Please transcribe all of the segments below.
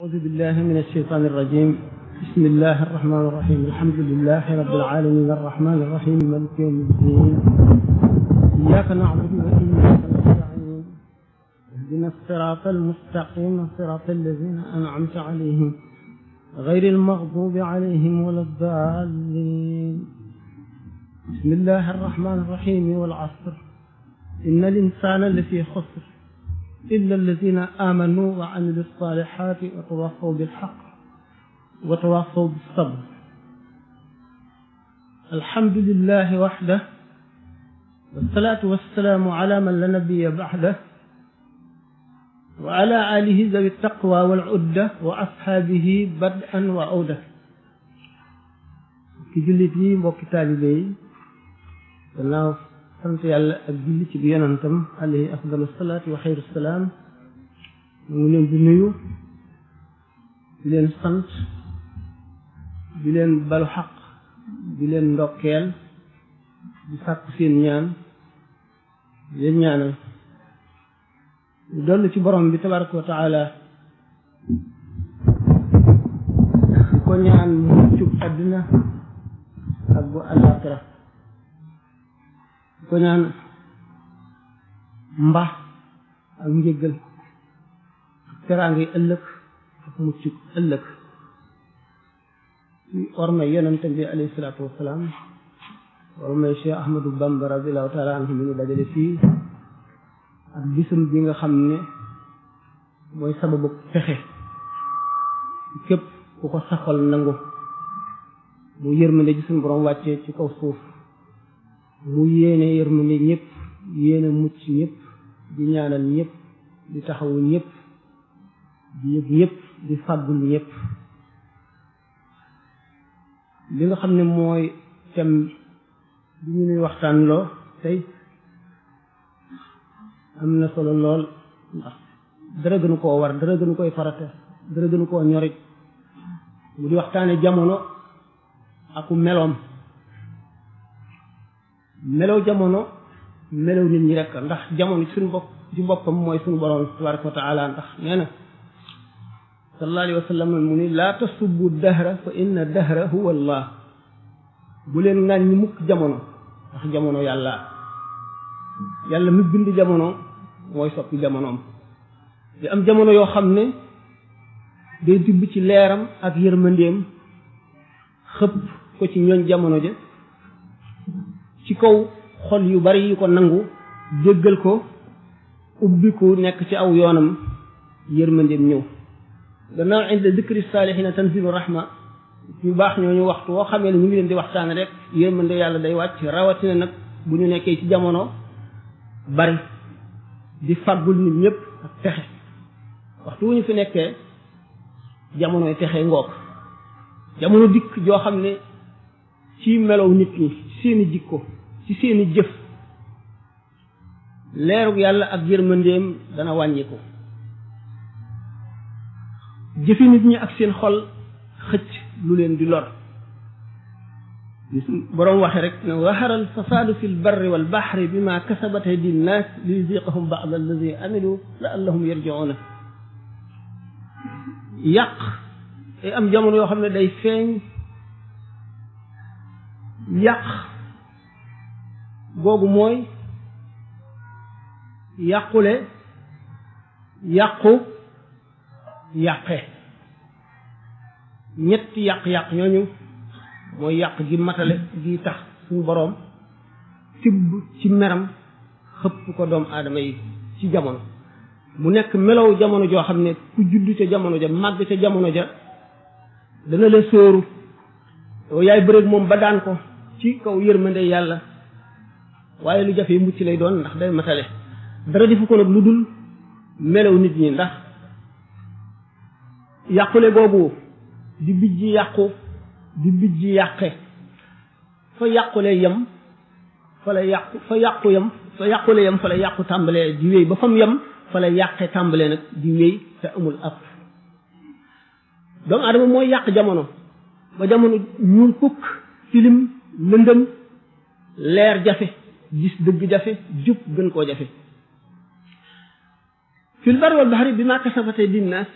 أعوذ بالله من الشيطان الرجيم. بسم الله الرحمن الرحيم. الحمد لله رب العالمين الرحمن الرحيم مالك يوم الدين. إياك نعبد وإياك نستعين. اهدنا الصراط المستقيم صراط الذين أنعمت عليهم غير المغضوب عليهم ولا الضالين. بسم الله الرحمن الرحيم. والعصر إن الإنسان لفي خسر إلا الذين آمنوا وعملوا الصالحات وتواصوا بالحق وتواصوا بالصبر. الحمد لله وحده والصلاة والسلام على من لا نبي بعده وعلى آله ذوي التقوى والعدة وأصحابه بدءا وعودة. ki jullit yi mbokki taalibe yi gannaaw sant yàlla ak julli ci bi yonantam alayhi afdalu salaatu wa xayru salaam mu ngi leen di nuyu di leen sant di leen balu xaq di leen ndokkeel di sàkku seen ñaan di leen ñaanal ñu dollu ci borom bi tabaraka wa taala di ko ñaan mu muccub àddina ak bu àllaaxira ko ñaan mbax ak njëggal ak teraanga yi ëllëg ak mucc ëllëg ci ormay yonente bi alayhi salaatu wasalaam ormay Cheikh Ahmadou Bamba radiallahu taala anhu mi ñu dajale fii ak bisam bi nga xam ne mooy sababu fexe képp ku ko saxal nangu mu yërmande ji suñu borom wàccee ci kaw suuf mu yéene yërmande ñëpp yéene mucc ñëpp di ñaanal ñëpp di taxawu ñëpp di yëg ñëpp di fàggul ñëpp. li nga xam ne mooy thème bi ñu nuy waxtaan loo tey am na solo lool ndax dara gënu koo war dara gënu koy farata dara gënu koo ñorit mu di waxtaane jamono aku meloom melaw jamono melaw nit ñi rek ndax jamono suñu bopp ci boppam mooy suñu borom tabaraka wa taala ndax nee na sallallahu alayhi wa sallam mu ni laa tasubbu dahra fa inna dahra huwa allah bu leen naan ñi mukk jamono ndax jamono yàlla mi bind jamono mooy soppi jamonoom di am jamono yoo xam ne day tibb ci leeram ak yërmandeem xëpp ko ci ñooñ jamono ja ci kaw xol yu bari yu ko nangu jéggal ko ubbiku nekk ci aw yoonam yërmandeem ñëw gannaaw inda dikri saalihiina tanzilu rahma ñu baax ñooñu waxtu woo xamee ne ñu ngi leen di waxtaan rek yërmande yàlla day wàcc rawatina nag bu ñu nekkee ci jamono bari di fàggul nit ñëpp ak texe waxtu wu ñu fi nekkee jamonoy texe ngoog jamono dikk joo xam ne ci melow nit ñi seeni jikko ci seeni jëf leerug yàlla ak yërmandeem dana wàññiku jëfi nit ñi ak seen xol xëcc lu leen di lor boroom waxe rek ne zahara al fasaadu fi l barri wal bahri bima kasabat aydi nnaas liyuziqahum ba'da alladi amilu la'allahum yarji'una yàq day am jamono yoo xam ne day feeñ yàq googu mooy yàqule yàqe ñetti yàq-yàq ñooñu mooy yàq gi matale gi tax suñu boroom tibb ci meram xëpp ko doomu aadama yi ci jamono mu nekk melow jamono joo xam ne ku juddu ca jamono ja màgg ca jamono ja dana la sóoru yow yaay bëreeg moom ba daan ko ci kaw yërmande yàlla waaye lu jafe mucc lay doon ndax day matale dara defu ko nag lu dul melaw nit ñi ndax yàqule boobu di bijji yàqu di bijji yàqe fa yàqule yem fa la yàqu fa yàqu yem fa yàqule yem fa la yàqu tàmbalee di wéy ba fam yem fa la yàqe tàmbalee nag di wéy te amul ab doomu adama mooy yàq jamono ba jamono ñuul kukk tilim lëndëm leer jafe gis dëgg jafe jub gën koo jafe fil barri wal bahri bima kasabat aydin naas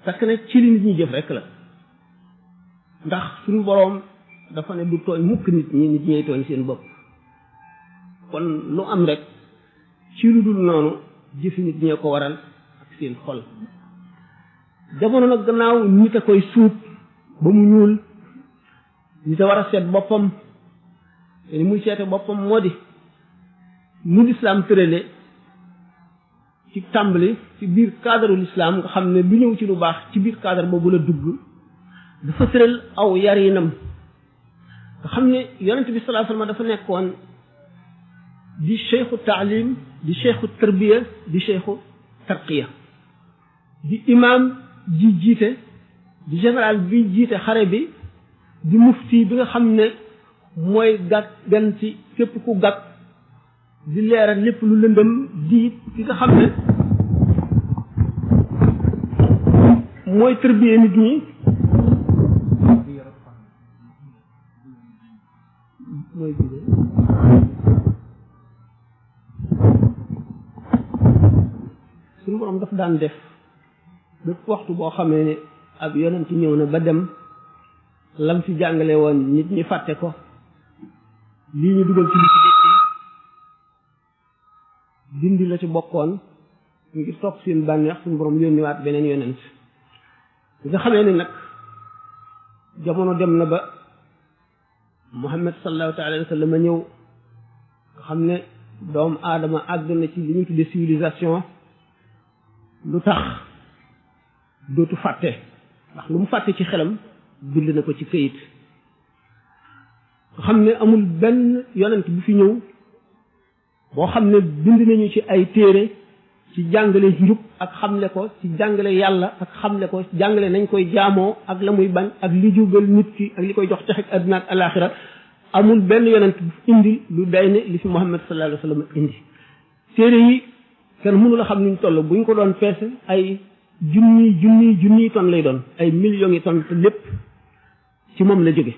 fekk ne ci li nit ñi jëf rek la ndax suñu boroom dafa ne du tooñ mukk nit ñey tooñ seen bopp kon lu am rek ci lu dul noonu jëfi nit ñee ko waral ak seen xol jamono nag gannaaw nit a koy suub ba mu ñuul nit a war a seet boppam te ni muy seete boppam moo di nu lislaam tërale ci tàmbali ci biir cadre lislaam nga xam ne lu ñëw ci lu baax ci biir cadre boobu la dugg dafa tëral aw yarinam nga xam ne yonent bi sallallahu alayhi wasallam dafa nekkoon di cheikhu taalim di cheikhu tarbiya di cheikhu tarqiya di imam ji jiite di général bi jiite xare bi di mufti bi nga xam ne mooy gàtt gan ci képp ku gàtt di leeral lépp lu lëndëm di ki nga xam ne mooy tarbiya nit ñi mooy suñu borom daf daan def bépp waxtu boo xamee ne ab yonent ci ñëw na ba dem lam fi jàngale woon nit ñi fàtte ko lii ñu dugal ci li ci dékki dindi la ci bokkoon ngir topp seen bànneex suñu borom yónniwaat beneen yonent nga xamee ne nag jamono dem na ba Muhammad sallallahu alayhi wa sallam a ñëw nga xam ne doomu aadama àgg na ci li ñu tuddee civilisation lu tax dootu fàtte ndax lu mu fàtte ci xelam bind na ko ci këyit nga xam ne amul benn yonent bu fi ñëw boo xam ne bind nañu ci ay téere ci jàngale njub ak xamle ko ci jàngale yàlla ak xamle ko jàngale nañ koy jaamoo ak la muy bañ ak li jubal nit ki ak li koy jox texek àdduna ak alaxira amul benn yonent bu indi lu day ne li fi Muhammad sallallahu alayhi wa sallam indi téere yi kenn mënu la xam nuñ toll bu ñu ko doon peese ay junniy tonnes lay doon ay millions yi tonnes te lépp ci moom la jóge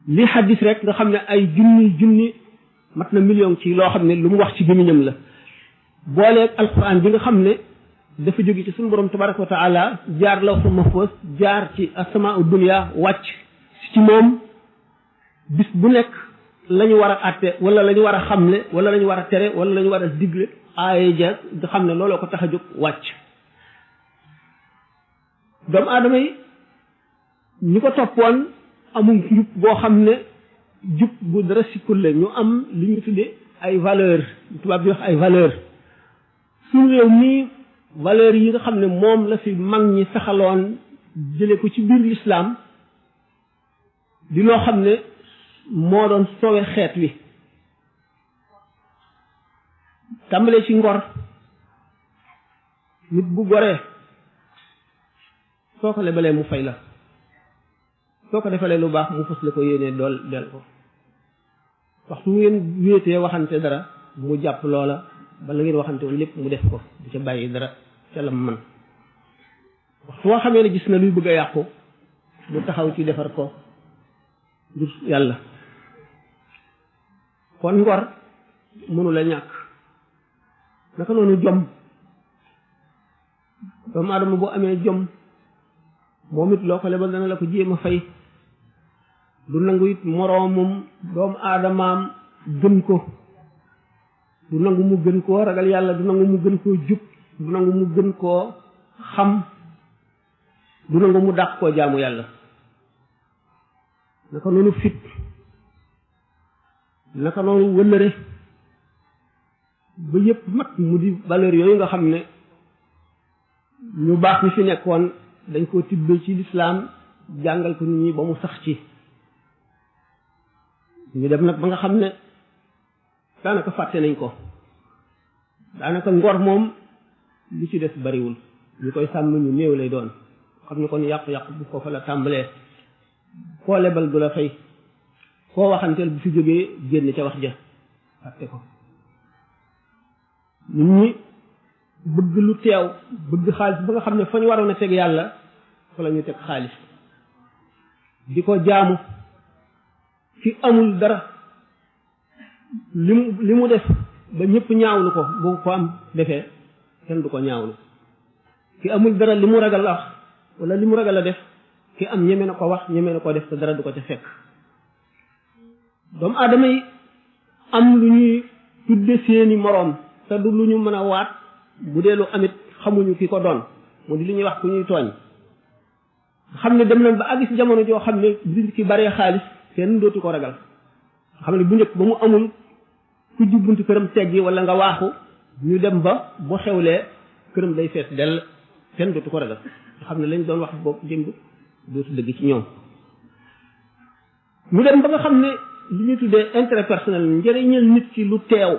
li xaddis rek nga xam ne ay junni mat na million ci loo xam ne lu mu wax ci gémmiñam la booleeg alquran bi nga xam ne dafa jóge ci suñu borom tabaraka wa taala jaar lawhul mahfuz jaar ci asamaau dunya wàcc ci moom bis bu nekk la ñu war a àtte wala la ñu war a xamle wala la ñu war a tere wala la ñu war a digle aaya ja nga xam ne looloo ko tax a jóg wàcc doomu aadama yi ñi ko toppoon amul njub boo xam ne jub bu dara sikkul la ñu am li ñu tuddee ay valeur tubaab bi wax ay valeur suñu réew nii valeur yi nga xam ne moom la fi mag ñi saxaloon jële ko ci biir lislaam di loo xam ne moo doon sowe xeet wi tàmbalee ci ngor nit bu goree soo ko lebalee mu fay la soo ko defalee lu baax mu fës la ko yéenee dool del ko waxtu ngeen wéetee waxante dara mu jàpp loola ba la ngeen waxante woon lépp mu def ko du ca bàyyi dara ca la man waxtu woo xamee ne gis na luy bëgg a yàqu mu taxaw ci defar ko ngir yàlla kon ngor mënu la ñàkk naka noonu jom doomu aadama boo amee jom moom it loo ko lebal dana la ko jéem a fay du nangu it moroomum doomu aadamaam gën ko du nangu mu gën koo ragal yàlla du nangu mu gën koo jub du nangu mu gën koo xam du nangu mu dàq koo jaamu yàlla naka noonu fit naka noonu wëllëre ba yépp mat mu di valeur yooyu nga xam ne ñu baax ni fi nekkoon dañ koo tibbee ci lislaam jàngal ko nit ñi ba mu sax ci ñu dem nag ba nga xam ne daanaka fàtte nañ ko daanaka ngor moom li ci des bariwul ñu koy sàmm ñu néew lay doon xam ne kon yàqu-yàqu bu foofa la tàmbalee koo lebal du la fay koo waxanteel bu fi jógee génn ca wax ja fàtte ko nit ñi bëgg lu teew bëgg xaalis ba nga xam ne fa ñu waroon a teg yàlla fa la ñu teg xaalis di ko jaamu ci amul dara li mu def ba ñëpp ñaawlu ko bu ko am defee kenn du ko ñaawlu ki amul dara li mu ragal wax wala li mu ragal a def ki am ñeme na ko wax ñeme na ko def te dara du ko ca fekk doomu aadama yi am lu ñuy tudde seeni moroom te du lu ñu mën a waat bu dee lu amit xamuñu ki ko doon mu di li ñuy wax ku ñuy tooñ xam ne dem nañ ba àgg ci jamono joo xam ne bi ki baree xaalis kenn dootu ko ragal xam ne bu njëkk ba mu amul ku jubbunti këram teggi wala nga waaxu ñu dem ba bu xewlee këram day fees dell kenn dootu ko ragal nga xam ne lañ doon wax boobu démb dootu dëgg ci ñoom ñu dem ba nga xam ne li ñuy tuddee intérêt personnel njëriñal nit ki lu teew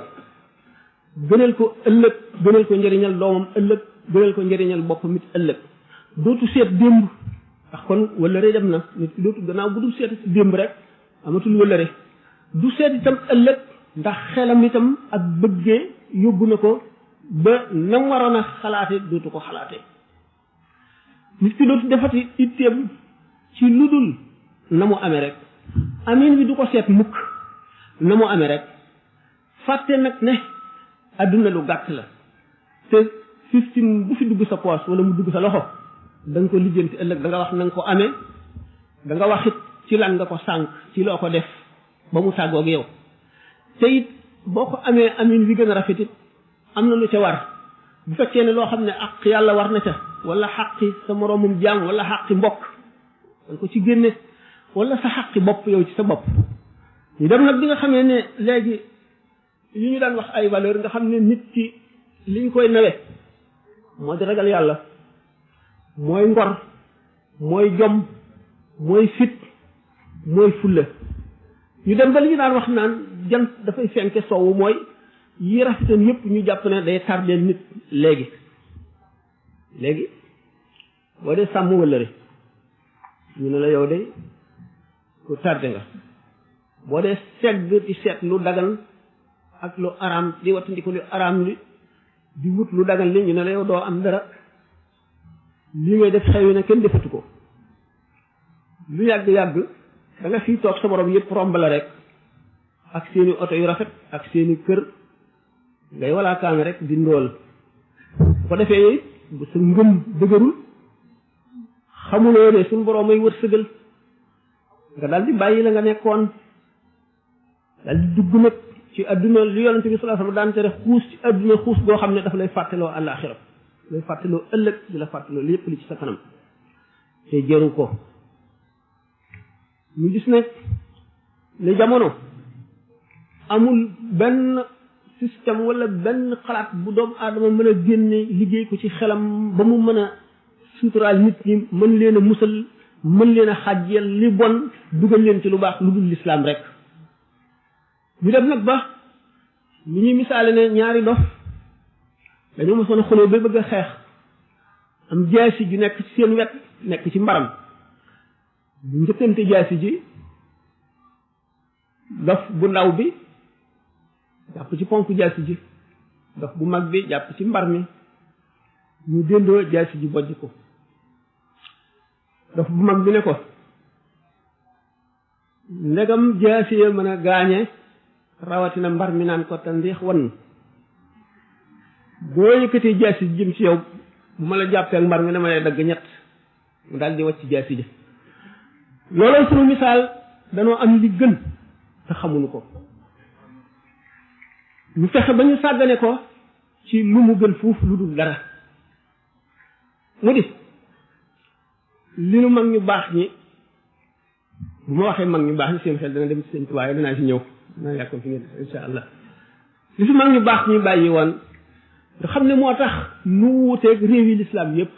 gënal ko ëllëg gënal ko njëriñal doomam ëllëg gënal ko njëriñal boppam it ëllëg dootu seet démb ndax kon wëllëre dem na nit ki dootu gannaaw bu dul seet ci démb rek amatul wëllëre du seet itam ëllëg ndax xelam itam ak bëggee yóbbu na ko ba nam waroon a xalaate dootu ko xalaate nit ki dootu defati itteem ci lu dul na mu amee rek amin bi du ko seet mukk na mu amee rek fàtte nag ne adduna lu gàtt la te système bu fi dugg sa poche wala mu dugg sa loxo da nga ko lijjanti ëllëg da nga wax na nga ko amee da nga wax it ci lan nga ko sànq ci loo ko def ba mu tàggoog yow te it boo ko amee amin wi gën a rafet it am na lu ca war bu fekkee ne loo xam ne àq yàlla war na ca wala xaqi sa moroomum jaam wala xaqi mbokk da nga ko ci génne wala sa xaqi bopp yow ci sa bopp ñu dem nag bi nga xamee ne léegi yi ñu daan wax ay valeur nga xam ne nit ki liñ koy nawe moo di ragal yàlla mooy ngor mooy jom mooy fit mooy fulla ñu dem ba li ñu daan wax naan jant dafay fenke soowu mooy yi rafetoon yépp ñu jàpp ne day tardeel nit léegi boo dee sàmm wëllëre ñu ne la yow de ku tardé nga boo dee segg di seet lu dagan ak lu araam di wattandiku lu araam li di wut lu dagan li ñu ne la yow doo am dara li ngay def xew na kenn defatu ko lu yàgg-yàgg da nga fii toog sa borom yëpp romb la rek ak seeni oto yu rafet ak seeni kër ngay walaakaame rek di ndóol bu ko defee yooyu bu sa ngëm dëgërul xamuloo ne suñu borom ay wërsëgal nga daal di bàyyi la nga nekkoon daal di dugg nag ci adduna li yonente bi sallallahu alayhi wasallam daan tere xuus ci adduna xuus goo xam ne dafa lay fàttaloo àllaaxira lay fàttaloo ëllëg di la fàttaloo lépp li ci sa kanam te jëru ko ñu gis ne ne jamono amul benn système wala benn xalaat bu doomu aadama mën a génne liggéey ko ci xelam ba mu mën a suturaal nit ñi mën leen a musal mën leen a xàjjeel li bon dugal leen ci lu baax lu dul lislaam rek ñu dem nag ba li ñuy misaale ne ñaari dof dañoo mosoon a xuloo ba bëgg a xeex am jaasi ju nekk ci seen wet nekk ci mbaram bu njëkkante jaasi ji dof bu ndaw bi jàpp ci ponk jaasi ji dof bu mag bi jàpp ci mbar mi ñu déndoo jaasi ji bojj ko dof bu mag bi ne ko ndegam jaasi ya mën a gaañe rawatina mbar mi naan ko te ndiix wan boo yëkkatee jaasi ji jëm ci yow bu ma la jàppee ak mbar mi dama lay dagg ñett mu daal di wàcc jaasi ji looloo sunu misaal danoo am li gën te xamuñu ko ñu fexe ba ñu sàggane ko ci lu mu gën fuuf lu dul dara mu di li nu mag ñu baax ñi bu ma waxee mag ñu baax ñi seen xel dana dem ci seen tubaab danaa ci ñëw danaa yàkkoon fi ngeen insha allah li fi mag ñu baax ñi bàyyi woon nga xam ne moo tax nu wuuteeg réew yi l'islam yépp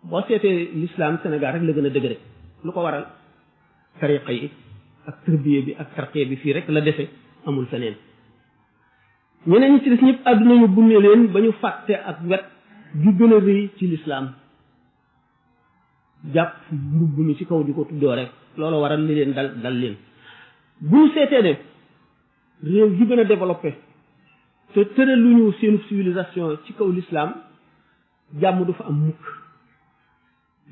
boo seetee l'islam Sénégal rek la gën a dëgëre lu ko waral tariqa yi ak tërbiye bi ak tarqiya bi fii rek la defe amul feneen ñeneen ñi ci des ñëpp àdduna ñu bunne leen ba ñu fàtte ak wet gi gën a rëy ci l'islam jàpp mbubb mi ci kaw di ko tuddoo rek loolu waral li leen dal leen bu ñu seetee ne réew yu gën a développé te tëraluñu seen civilisation ci kaw l'islam jàmm du fa am mukk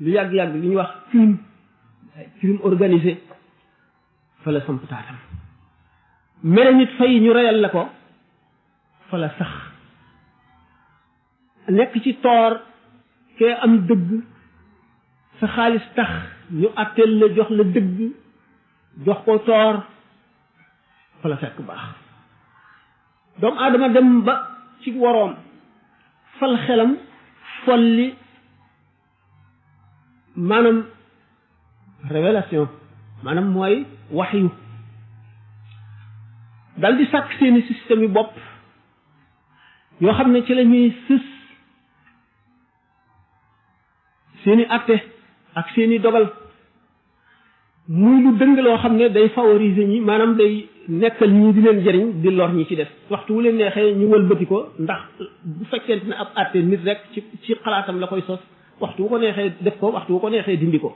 lu yàgg-yàgg li ñuy wax crime organisé fa la samp taatam mere nit fay ñu reyal la ko fa la sax nekk ci toor kee am dëgg sa xaalis tax ñu atteel la jox la dëgg jox ko toor fa la fekk baax doomu aadama dem ba ci woroom fal xelam folli maanaam révélation maanaam mooy waxyu dal di sàkk seeni système yi bopp yoo xam ne ci la ñuy sës seeni atte ak seeni dogal muy lu dëng loo xam ne day favoriser ñi maanaam day nekkal ñi di leen jëriñ di lor ñi ci def waxtu wu leen neexee ñu wëlbati ko ndax bu fekkente ne ab atte nit rek ci xalaatam la koy sos waxtu wu ko neexee def ko waxtu wu ko neexee dindi ko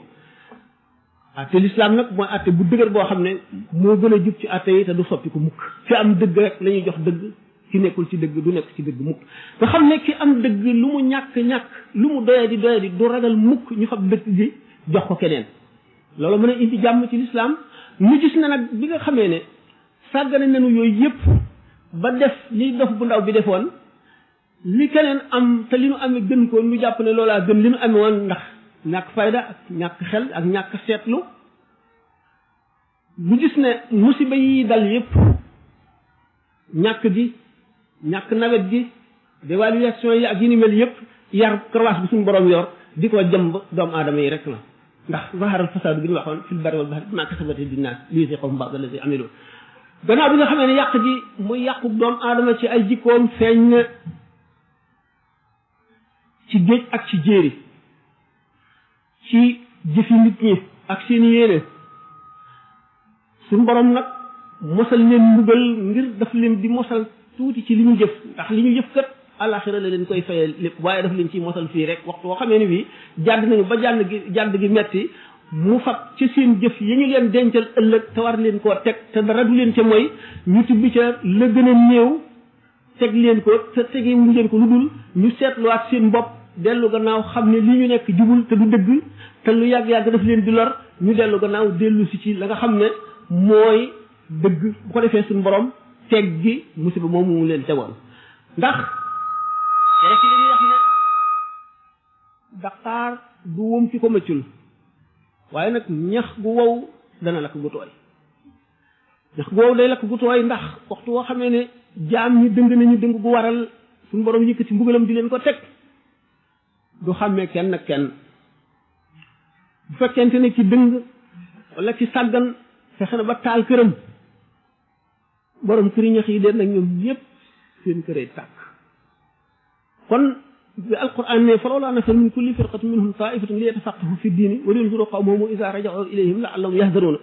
atte l'islam nag mooy atte bu dëgër boo xam ne moo gën a jub ci atte yi te du soppi ko mukk fi am dëgg rek la ñuy jox dëgg ki nekkul ci dëgg du nekk ci dëgg mukk nga xam ne ki am dëgg lu mu ñàkk-ñàkk lu mu doyadi du ragal mukk ñu fab dëgg gi jox ko keneen loolu mën a indi jàmm ci l'islam ñu gis na nag bi nga xamee ne sàggane nañu yooyu yëpp ba def li dof bu ndaw bi defoon li keneen am te li nu amee gën ko ñu jàpp ne loolaa gën li nu amee woon ndax ñàkk fayda ak ñàkk xel ak ñàkk seetlu ñu gis ne musiba yi dal yëpp ñàkk gi ñàkk nawet gi dévaluation yi ak yi ni mel yëpp yar karawaas bi suñu borom yor di ko jëmb doomu aadama yi rek la ndax zaharal fasaadu bi ñu waxoon fil barri wal bahri bimaa kasabat aydin-naas liyuziiqahum ba'da allazii amilu gannaaw bi nga xamee ne yàq gi muy yàqu doomu aadama ci ay jikkoom feeñ na ci géej ak ci jéeri ci jëfi nit ñi ak seen yéene suñu borom nag mosal leen mbugal ngir daf leen di mosal tuuti ci li ñu jëf ndax li ñu jëf kat àlaxira la leen koy fayal lépp waaye daf leen ciy mosal fii rek waxtu woo xamee ne bii jàdd nañu ba jàdd gi metti mu fab ci seen jëf yi ñu leen dencal ëllëg te war leen koo teg te dara du leen ca mooy ñu tibbi ca la gën a néew teg leen ko te tege mu leen ko lu dul ñu seetluwaat seen bopp dellu gannaaw xam ne li ñu nekk jubul te du dëgg te lu yàgg-yàgg daf leen di lor ñu dellu gannaaw dellu si ci la nga xam ne mooy dëgg bu ko defee suñu borom teg gi musiba moomu mu leen tegoon ndax rek li ñuy wax ne daqaar du wom ci ko mëccul waaye nag ñax gu wow dana lakk gu tooy ñax gu wow day lakk gu tooy ndax waxtu woo xamee ne jaam ñi dëng nañu dëng gu waral suñu borom yëkkati mbugalam di leen ko teg du xàmmee kenn ak kenn bu fekkente ne ci dëng wala ci sàggan fexe na ba taal këram borom këri ñax yi den nag ñoom ñëpp seen këree tàkk kon bi alquran ne falawlaa nafara min kulli firqatin minhum taifatun li yatafaqqahu fi diini wa liyunziru qawmahum iza raja'u ilayhim la'allahum yahdaruuna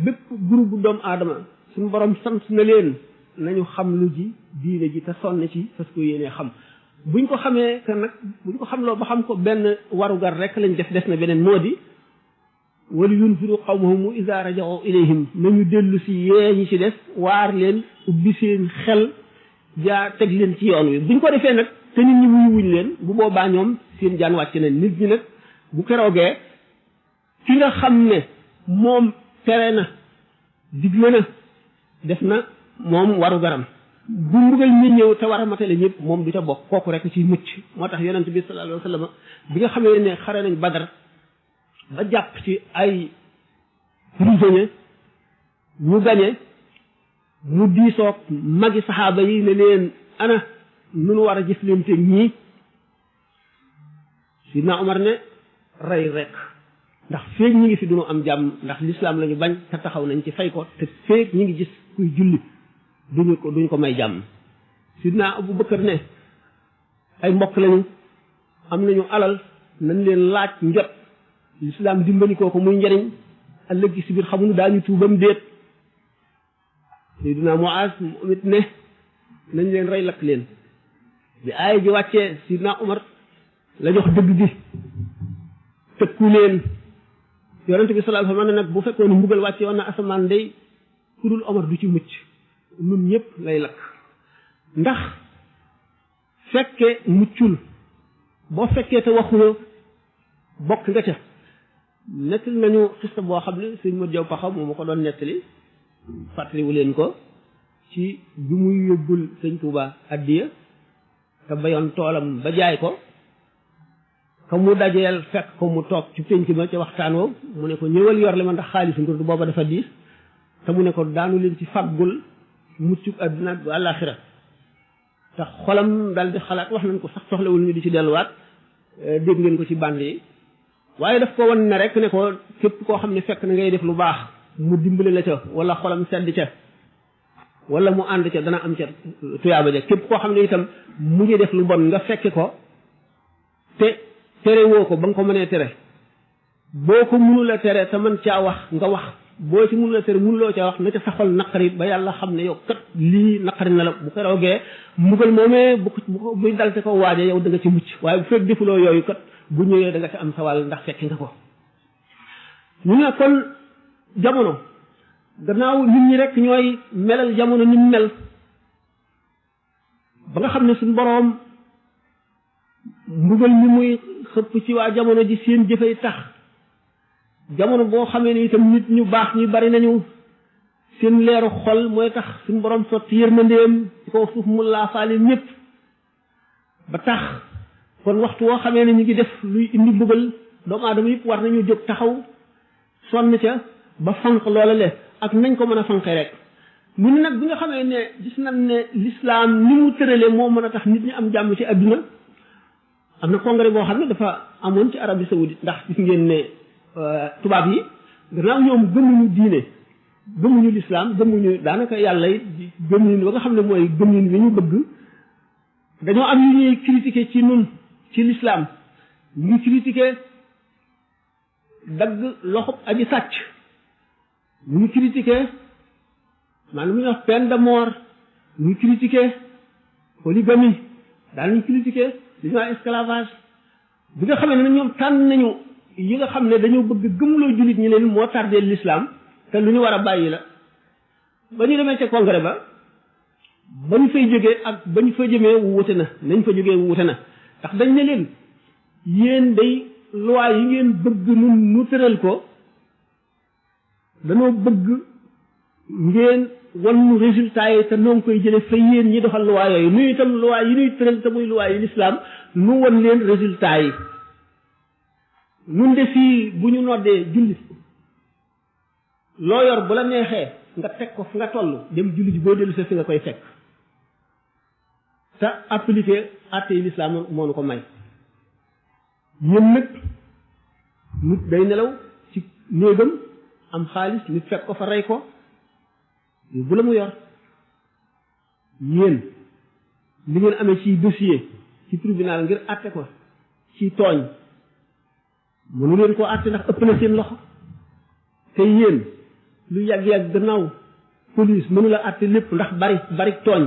bépp groupe doomu aadama suñu borom sant na leen nañu xam lu ji diine ji te sonn ci parce que yéenee xam buñ ko xamee que nag buñ ko xam loo ba xam ko benn warugar rek lañ def des na beneen moo di wala yunfiru qawmahum iza raja'u ilayhim nañu dellu si yee ñi ci des waar leen ubbi seen xel jaa teg leen ci yoon wi buñ ko defee nag te nit ñi wuñ leen bu boobaa ñoom seen jaan wàcc na nit ñi nag bu keroogee ki nga xam ne moom tere na digle na def na moom waru garam bu mbugal ñi ñëw te war a matale ñëpp moom du ca bokk kooku rek ci mucc moo tax yonent bi sallallahu alayhi wa sallam bi nga xamee ne xare nañ Badar ba jàpp ci ay prisonnier ñu gañe mu diisoog magi saxaaba yi ne leen ana nu nu war a jëflante ñii Sidna Omar ne rey rek ndax feeg ñi ngi fi duñu am jàmm ndax lislaam la ñu bañ te taxaw nañ ci fay ko te feeg ñi ngi gis kuy julli duñ ko may jàmm Sidna Abu Bakar ne ay mbokk lañu am nañu alal nañ leen laaj njot lislaam dimbali ko muy njariñ ëllëg ci biir xamuñu daañu tuubam déet Seydina Muaz moom it ne nañ leen rey lakk leen bi aaya ji wàccee Sidna Omar la jox dëgg gi tëkku leen yonente bi sallallahu alayhi wa sallam nag bu fekkoon mbugal wàcce woon na asamaan day ku dul Omar du ci mucc nun ñëpp lay lakk ndax fekke muccul boo fekkee te waxuloo bokk nga ca nettali nañu xista boo xam ne sëñ Modou Diaw Paxaw moo ma ko doon nettali fàttaliwu leen ko ci bi muy yóbbul sëñ Touba addiya te bayoon toolam ba jaay ko ka mu dajeel fekk ko mu toog ci pénc ma ca waxtaan woo mu ne ko ñëwal yor li ma ndax xaalis ngir du booba dafa diis te mu ne ko daanu leen ci faggul muccuk àdduna bu àllaaxira te xolam dal di xalaat wax nañ ko sax soxlawul ñu di ci delluwaat dégg ngeen ko ci band yi waaye daf ko wan ne rek ne ko képp koo xam ne fekk na ngay def lu baax mu dimbali la ca wala xolam sedd ca wala mu ànd ca dana am ca tuyaaba ja képp koo xam ne itam mu ngi def lu bon nga fekke ko te tere woo ko ba nga ko mënee tere boo ko mënula tere te mën caa wax nga wax boo ci mënula tere mënuloo caa wax na ca sa xol naqari ba yàlla xam ne yow kat lii naqari na la bu ko roogee mbugal moomee bu buy dal te ko waaje yow da nga ci mucc waaye bu fekk defuloo yooyu kat bu ñëwee da nga ci am sa wàll ndax fekki nga ko ñu ne kon jamono gannaaw nit ñi rek ñooy melal jamono ni mel ba nga xam ne suñu boroom mbugal mi muy xëpp ci waa jamono ji seen jëfay tax jamono boo xamee ne itam nit ñu baax ñu bari nañu seen leeru xol mooy tax suñu boroom sotti yërmandeem ci kaw suuf mu laafaale ñëpp ba tax kon waxtu woo xamee ne ñu ngi def luy indi mbugal doomu aadama yëpp war nañu jóg taxaw sonn ca ba fanq loola le ak nañ ko mën a fanqee rek mu ne nag bi nga xamee ne gis nañ ne l'islam ni mu tërale moo mën a tax nit ñi am jàmm ci adduna am na congrès boo xam ne dafa amoon ci Arabie Saoudite ndax gis ngeen ne tubaab yi gannaaw ñoom gëmuñu diine gëmuñu l'islam gëmuñu daanaka yàlla it gëmuñu ba nga xam ne mooy gëmuñu bi ñu bëgg dañoo am yu ñuy critiquer ci nun ci l'islam ñu ngi critiquer dagg loxob aji sàcc ñu ngi critiquer maanaam lu ñuy wax peine de mort ñu ngi critiquer polygamie daal ñu critiquer li ñuy wax esclavage bi nga xam ne ñoom tànn nañu yi nga xam ne dañoo bëgg gëmloo jullit ñi leen moo tardé l'islam te lu ñu war a bàyyi la ba ñu demee ca congrès ba ñu fay jógee ak ba ñu fa jëmee wuute na nañ fa jógee wuute na ndax dañ ne leen yéen day loi yi ngeen bëgg nun nu tëral ko danoo bëgg ngeen wan nu résultat yi te noo ngi koy jële fa yéen ñi doxal loi yooyu nuy itam loi yi nuy tëral te muy loi yi l'islam nu wan leen résultat yi nun de fii bu ñu noddee julli loo yor bu la neexee nga teg ko fi nga toll dem julli ji boo dellu sa fi nga koy fekk te appliqué àtte yi l'islam moo nu ko may yéen nag nit day nelaw ci néegam am xaalis nit fekk ko fa rey ko bu la mu yor yéen li ngeen amee ci dossier ci tribunal ngir àtte ko ci tooñ mënu leen koo àtte ndax ëpp na seen loxo te yéen lu yàgg-yàgg gannaaw police mënu la àtte lépp ndax bari tooñ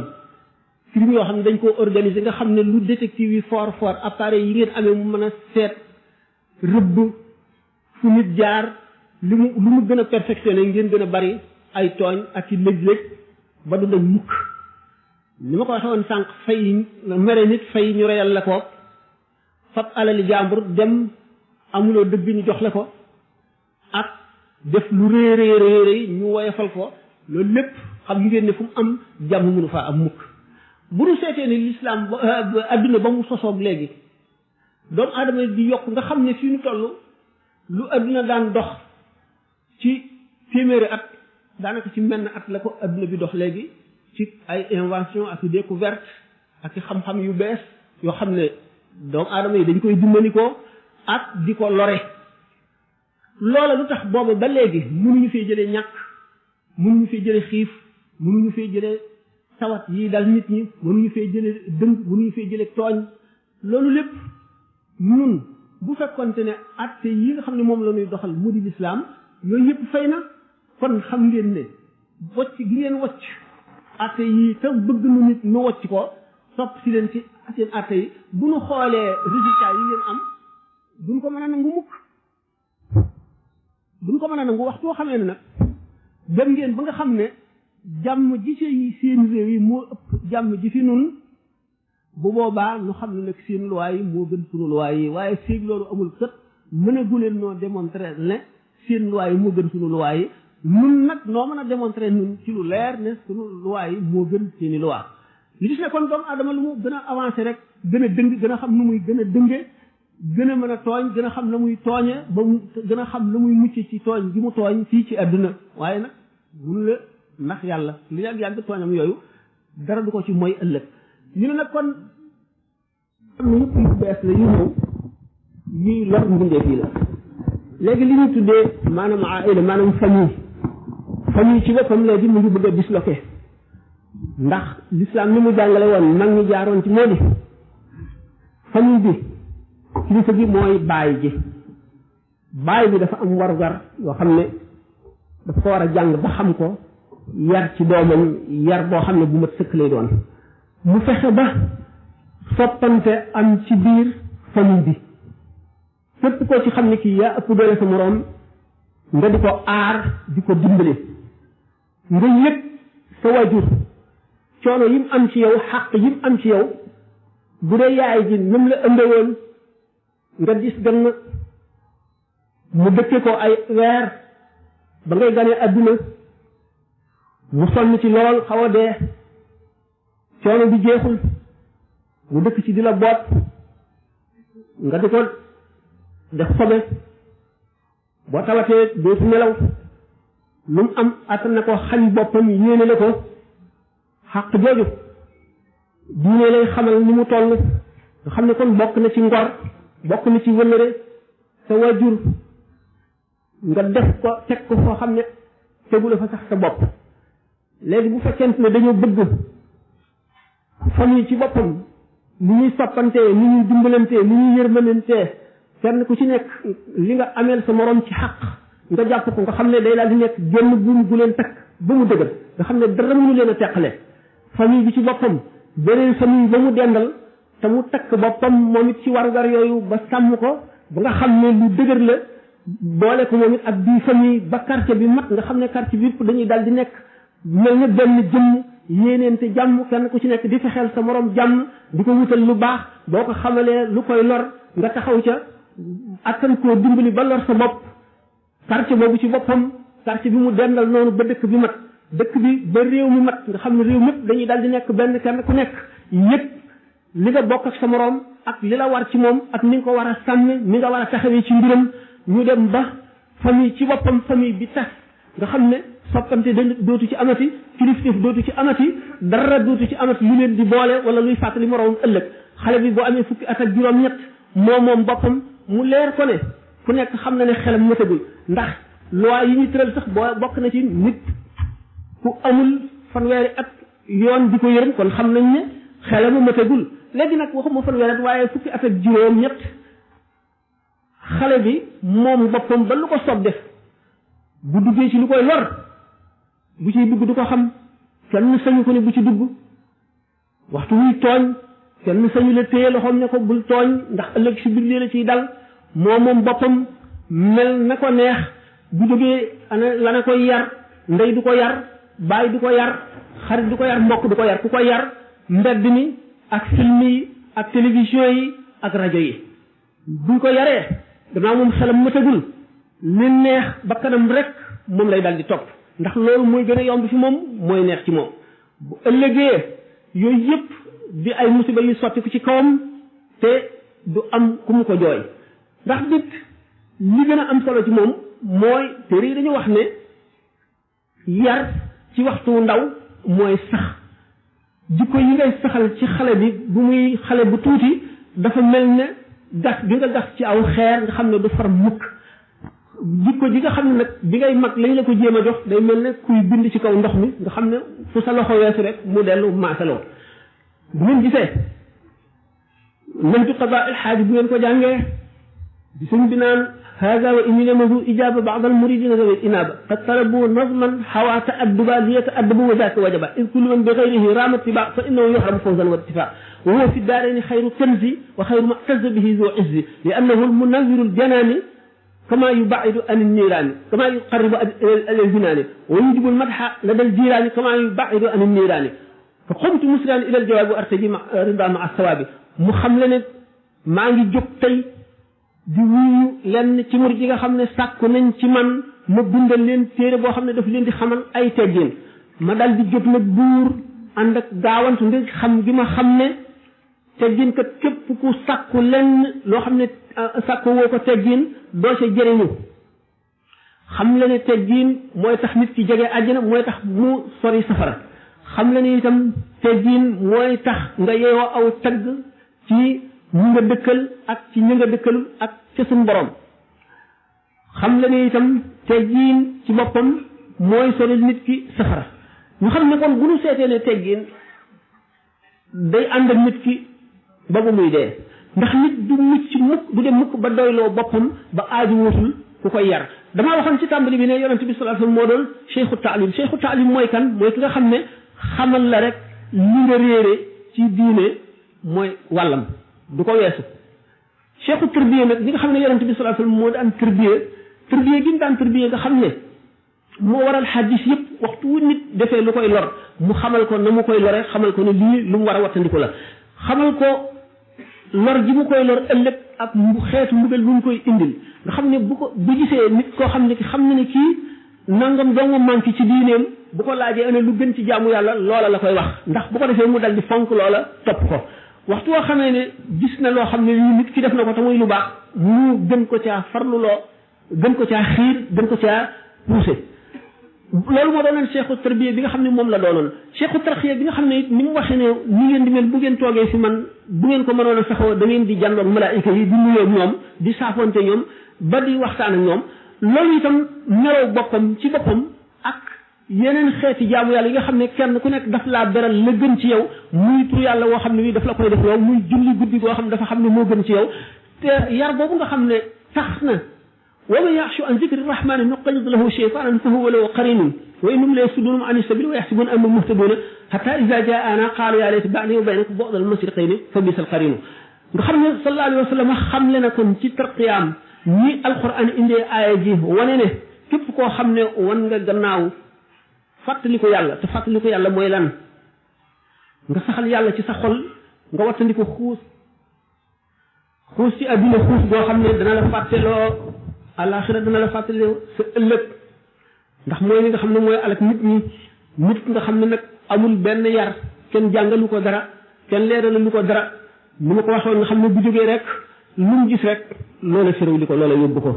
crime yoo xam ne dañ koo organiser nga xam ne lu détective yi fort appareil yi ngeen amee mu mën a seet rëbb fu nit jaar lu mu gën a perfectionné ngeen gën a bari ay tooñ ak ci lëj-lëj ba du dañ mukk ni ma ko waxee woon sànq fay mere nit fay ñu reyal la ko fab alali jàmbur dem amuloo dëgg ñu jox la ko ak def lu rëy ñu woyofal ko loolu lépp xam ngeen ne fu mu am jàmm mënu faa am mukk bu ñu seetee ni l'islam adduna ba mu sosoog léegi doomu aadama di yokk nga xam ne fii ñu toll lu adduna daan dox ci téeméeri at daanaka ci menn at la ko adduna bi dox léegi ci ay invention ak découverte ak xam-xam yu bees yoo xam ne doomu aadama yi dañ koy dimbali ko ak di ko lore loola lu tax booba ba léegi mënuñu fee jëlee ñàkk mënuñu fee jëlee xiif mënuñu fee jëlee tawat yi dal nit ñi mënuñu fee jëlee dëng mënuñu fee jëlee tooñ loolu lépp ñun bu fekkonte ne atte yi nga xam ne moom la ñuy doxal mu di lislaam yooyu yëpp fay na kon xam ngeen ne wocc gi ngeen wocc atte yi te bëgg nu nit nu wocc ko sopp si leen ci seen atte yi bu nu xoolee résultat yi ngeen am duñ ko mën a nangu mukk duñ ko mën a nangu waxtu woo xamee ne nag dem ngeen ba nga xam ne jàmm ji ci seen réew yi moo ëpp jàmm ji fi nun bu boobaa nu xam ne nag seen loi yi moo gën sunu loi yi waaye séeg loolu amul kët mën a guleen noo démontrer ne seen loi yi moo gën sunu loi yi nun nag noo mën a démontrer nun ci lu leer ne sunu loi yi moo gën seeni loi li gis ne kon doomu aadama lu mu gën a avancé rek gën a dëng gën a xam nu muy gën a dënge gën a mën a tooñ gën a xam la muy tooñe ba mu gën a xam la muy mucc ci tooñ gi mu tooñ fii ci àdduna waaye nag mun la ndax yàlla li yàgg tooñam yooyu dara du ko ci mooy ëllëg ñu ne nag kon am na yëpp yu bees la yu ñëw ñuy lor mbindeef yi la léegi li ñu tuddee maanaam aila maanaam famille ci boppam léegi mu ngi bëgg a disloqué ndax l'islam ni mu jàngale woon mag ñi jaaroon ci moo di famille bi kilifa gi mooy baay bi dafa am warugar yoo xam ne dafa ko war a jàng ba xam ko yar ci doomam yar boo xam ne bu mat sëkk lay doon mu fexe ba soppante am ci biir famille bi fépp koo ci xam ne kii yaa ëpp doole sa moroom nga di ko aar di ko dimbali nga yëg sa wajur coono yim am ci yow xàq yim am ci yow bu dee yaay ji ñoom la ëmbewoon nga dis gan mu dëkke ko ay weer ba ngay ganee adduna mu sonn ci lool xaw a dee coono bi jeexul mu dëkk ci di la boot nga di ko def sobe boo tawatee dootu nelaw lu mu am attan na ko xañ boppam yéene la ko xàq jooju diine lay xamal ni mu toll nga xam ne kon bokk na ci ngor bokk na ci wëllëre sa wajur nga def ko teg ko foo xam ne tegula fa sax sa bopp léegi bu fekkente ne dañoo bëgg famille ci boppam ni ñuy soppantee ni ñuy dimbalantee ni ñuy yërmanantee kenn ku ci nekk li nga ameel sa morom ci xaq nga jàpp ko nga xam ne day daal di nekk génn buum gu leen takk ba mu dëgër nga xam ne dara mënu leen a teqale famille bi ci boppam beneen famille ba mu dendal te mu takk boppam moom it ci warugar yooyu ba sàmm ko ba nga xam ne lu dëgër la boole ko moom it ak bii famille ba quartier bi mat nga xam ne quartier bi yëpp dañuy daal di nekk mel ne benn jëmm yéeneente jàmm kenn ku ci nekk di fexeel sa morom jàmm di ko wutal lu baax boo ko xamalee lu koy lor nga taxaw ca attan koo dimbali ba lor sa bopp quartier boobu ci boppam quartier bi mu dendal noonu ba dëkk bi mat dëkk bi ba réew mi mat nga xam ne réew mépp dañuy daal di nekk benn kenn ku nekk yëpp li nga bokk ak sa moroom ak li la war ci moom ak ni nga ko war a sàmme ni nga war a taxawee ci mbiram ñu dem ba famille ci boppam famille bi tas nga xam ne soppante dootu ci amati kilifteef dootu ci amati dara dootu ci amati lu leen di boole wala luy fàttali moroomam ëllëg xale bi boo amee fukki at ak juróom-ñett moom boppam mu leer ko ne ku nekk xam na ne xelam matagul ndax loi yi ñu tëral sax boo bokk na ci nit ku amul fanweeri at yoon di ko yërëm kon xam nañ ne xelamu matagul léegi nag waxuma fanweeri at waaye fukki at ak juróom-ñett xale bi moom boppam ba lu ko soob def bu duggee ci lu koy lor bu ciy dugg du ko xam kenn sañu ko ne bu ci dugg waxtu wuy tooñ kenn sañu la téye loxoom ne ko bul tooñ ndax ëllëg si biir la ciy dal moom boppam mel na ko neex bu jógee ana la na koy yar ndey du ko yar baay du ko yar xarit du ko yar mbokk du ko yar ku ko yar mbedd mi ak film yi ak télévision yi ak rajo yi buñ ko yaree gannaaw moom xelam matagul li neex ba kanam rek moom lay dal di topp ndax loolu mooy gën a yomb fi moom mooy neex ci moom bu ëllëgee yooyu yëpp di ay musiba yu sotti ko ci kawam te du am ku mu ko jooy ndax nit li gën a am solo ci moom mooy téere yi dañu wax ne yar ci waxtu ndaw mooy sax jikko yi ngay saxal ci xale bi bu muy xale bu tuuti dafa mel ne gas bi nga gas ci aw xeer nga xam ne du far mukk jikko ji nga xam ne nag bi ngay mag lañ la ko jéem a jox day mel ne kuy bind ci kaw ndox mi nga xam ne fu sa loxo weesu rek mu dellu maasaloo bu ngeen gisee nantu qada il xaaj bu ngeen ko jàngee di suñ bi naan هذا وإن لمه إجابة بعض المريدين ذوي الإنابة قد طلبوا نظما حوى تأدبا ليتأدبوا وذاك وجبا إذ كل من بغيره رام اتباع فإنه يحرم فوزا واتفاق وهو في الدارين خير كنز وخير ما اعتز به ذو عز لأنه المنذر الجنان كما يبعد عن النيران كما يقرب إلى الجنان ويجب المدح لدى الجيران كما يبعد عن النيران فقمت مسرعا إلى الجواب وأرتجي رضا مع الثواب محملنا ما نجي جبتي di wuyu lenn ci murid yi nga xam ne sàkku nañ ci man ma bindal leen téere boo xam ne daf leen di xamal ay teggin ma dal di jóg nag buur ànd ak gaawantu ngir xam gi ma xam ne teggin kat képp ku sàkku lenn loo xam ne sàkku woo ko teggin doo ca jëriñu xam la ne teggin mooy tax nit ki jege àjjana mooy tax mu sori safara xam la ne itam teggin mooy tax nga yeewoo aw tagg ci ñi nga dëkkal ak ci ñi nga dëkkalul ak ca suñu borom xam la ne itam teggin ci boppam mooy sori nit ki safara ñu xam ne kon bu ñu seetee ne teggin day ànd ak nit ki ba bu muy dee ndax nit du mucc mukk du dem mukk ba doyloo boppam ba aaju wutul ku koy yar damaa waxoon ci tàmbali bi ne yonent bi sallallahu alayhi wasallam moo doon cheikhu taalim mooy kan mooy ki nga xam ne xamal la rek li nga réere ci diine mooy wàllam du ko weesu cheikhu tërbiye nag ñi nga xam ne yonent bi sallallahu alayhi wasallam moo daan tërbiye gi mu daan tërbiye nga xam ne moo waral xadis yëpp waxtu wu nit defee lu koy lor mu xamal ko na mu koy lore xamal ko ne lii lu mu war a wattandiku la xamal ko lor ji mu koy lor ëllëg ak xeetu mbugal bu mu koy indil nga xam ne bu gisee nit koo xam ne xam na ne kii nangam doomu manqué ci diineem bu ko laajee ana lu gën ci jaamu yàlla loola la koy wax ndax bu ko defee mu dal di fonk loola topp ko waxtu woo xamee ne gis na loo xam ne lii nit ki def na ko te muy lu baax mu gën ko caa farluloo gën ko caa xiir gën ko caa poussé loolu moo doonoon cheikhu tarbiya bi nga xam ne moom la doonoon cheikhu tarxiya bi nga xam ne it ni mu waxee ne ni ngeen di mel bu ngeen toogee fi man bu ngeen ko mënoon a saxoo da ngeen di jàndoog malaayika yi di nuyoo ñoom di saafonte ñoom ba di waxtaan ak ñoom loolu itam melaw boppam ci boppam ak yeneen xeeti jaamu yàlla yi nga xam ne kenn ku nekk daf laa beral la gën ci yow muy tur yàlla woo xam ne bii daf la koy def yow muy julli guddi goo xam ne dafa xam ne moo gën ci yow te yar boobu nga xam ne tax na wa man yaxshu an zikri rahmani nuqayyid lahu shaytanan fa huwa lahu qarinun wa innahum la yasuddunahum an as-sabil wa yaxsibuna annahum muhtaduna hatta idha jaa'ana qalu ya layta ba'ni wa baynaka bu'da al-mashriqayni fa bisa al-qarinu nga xam ne sallallahu alayhi wa sallam xamle na kon ci tarqiyaam ñi alquran indee aaya ji wane ne képp koo xam ne wan nga gannaaw fàttali ko yàlla te fàttali ko yàlla mooy lan nga saxal yàlla ci sa xol nga wattandi ko xuus ci adduna xuus boo xam ne dana la fàtteloo alaxira dana la fàtteloo sa ëllëg ndax mooy li nga xam ne mooy alak nit ñi nit nga xam ne nag amul benn yar kenn jàngalu ko dara kenn leeralu ko dara ni ma ko waxoon nga xam ne bu jógee rek lu mu gis rek loola féréw li ko loola yóbbu ko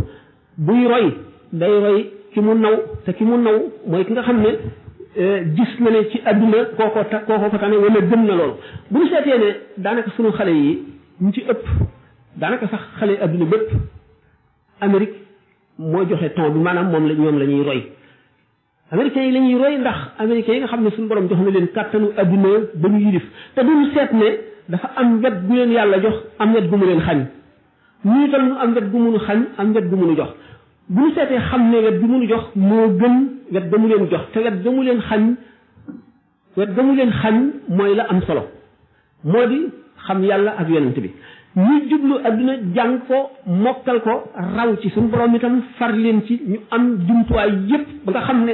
buy roy day roy ki mu naw te ki mu naw mooy ki nga xam ne gis na ne ci adduna kooko ko tane wala gën na lool bu ñu seetee ne daanaka sunu xale yi ñu ci ëpp daanaka sax xale adduna bépp Amérique moo joxe ton bi maanaam moom la ñoom la ñuy roy américains yi la ñuy roy ndax américains yi nga xam ne suñu borom jox na leen kàttanu adduna ba ñu yilif te duñu seet ne dafa am wet gu leen yàlla jox am wet gu mu leen xañ ñu itam ñu am wet gu mu nu xañ am wet gu mu nu jox bu ñu seetee xam ne wet gu mu nu jox moo gën wet ga mu leen jox te wet ga mu leen xañ mooy la am solo moo di xam yàlla ak yonent bi ñi jublu adduna jàng ko mokkal ko raw ci suñu borom itam far leen ci ñu am jumtuwaay yépp ba nga xam ne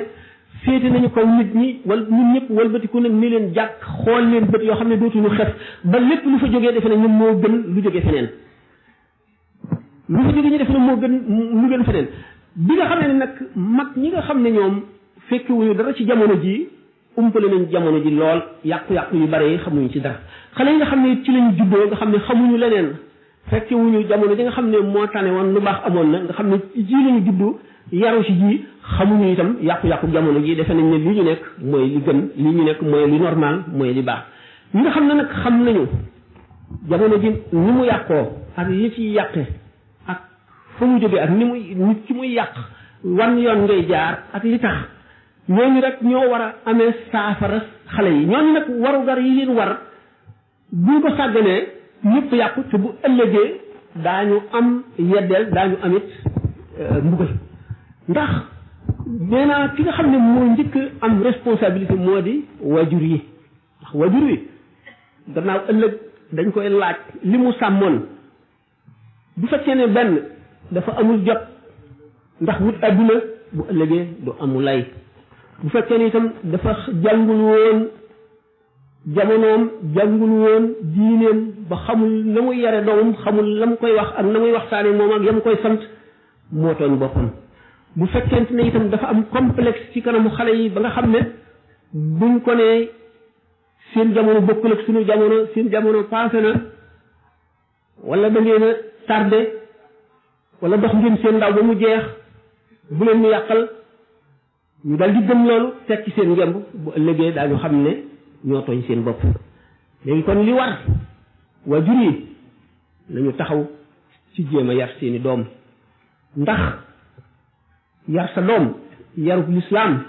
féete nañu kaw nit ñi wala ñun ñëpp walbatiku nag ni leen jàkk xool leen bët yoo xam ne dootuñu xef ba lépp lu fa jógee defe ne ñoom moo gën lu jógee feneen lu fa jógee ñu def na moo gën lu gën feneen bi nga xam ne nag mag ñi nga xam ne ñoom fekkewuñu dara ci jamono ji umpale nañ jamono ji lool yàqu-yàqu yu bare yi xamuñu ci dara xale yi nga xam ne ci lañu juddoo nga xam ne xamuñu leneen fekkewuñu jamono ji nga xam ne moo tane woon lu baax amoon na nga xam ne ji lañu juddu yaru ci ji xamuñu itam yàqu-yàqu jamono ji defe nañ ne li ñu nekk mooy li gën li ñu nekk mooy li normal mooy li baax ñi nga xam ne nag xam nañu jamono ji ni mu yàqoo ak yi ci yàqe ak fa mu jógee ak ni muy nit ki muy yàq wan yoon ngay jaar ak li tax ñooñu rek ñoo war a amee saafara xale yi ñooñu nag warugar yi leen war buñ ko sàgganee ñëpp yàqu te bu ëllëgee daañu am yeddeel daañu amit mbugal ndax nee naa ki nga xam ne moo njëkk am responsabilité moo di wajur yi ndax wajur yi gannaaw ëllëg dañ koy laaj li mu sàmmoon bu fekkee ne benn dafa amul jot ndax wut adduna bu ëllëgee du amul lay bu fekkee ne itam dafa jàngul woon jamonoom jàngul woon diineem ba xamul na muy yare doomam xamul la mu koy wax ak na muy waxtaane moom ak yam koy sant moo tooñ boppam bu fekkente ne itam dafa am complexe ci kanamu xale yi ba nga xam ne buñ ko ne seen jamono bokkul ak suñu jamono seen jamono passé na wala da ngeen a tardé wala dox ngeen seen ndaw ba mu jeex bu leen ñu yàqal ñu dal di gëm loolu teg ci seen ngemb bu ëllëgee daañu xam ne ñoo tooñ seen bopp léegi kon li war waajur yi nañu taxaw ci jéem a yar seeni doom ndax yar sa doom yarub lislaam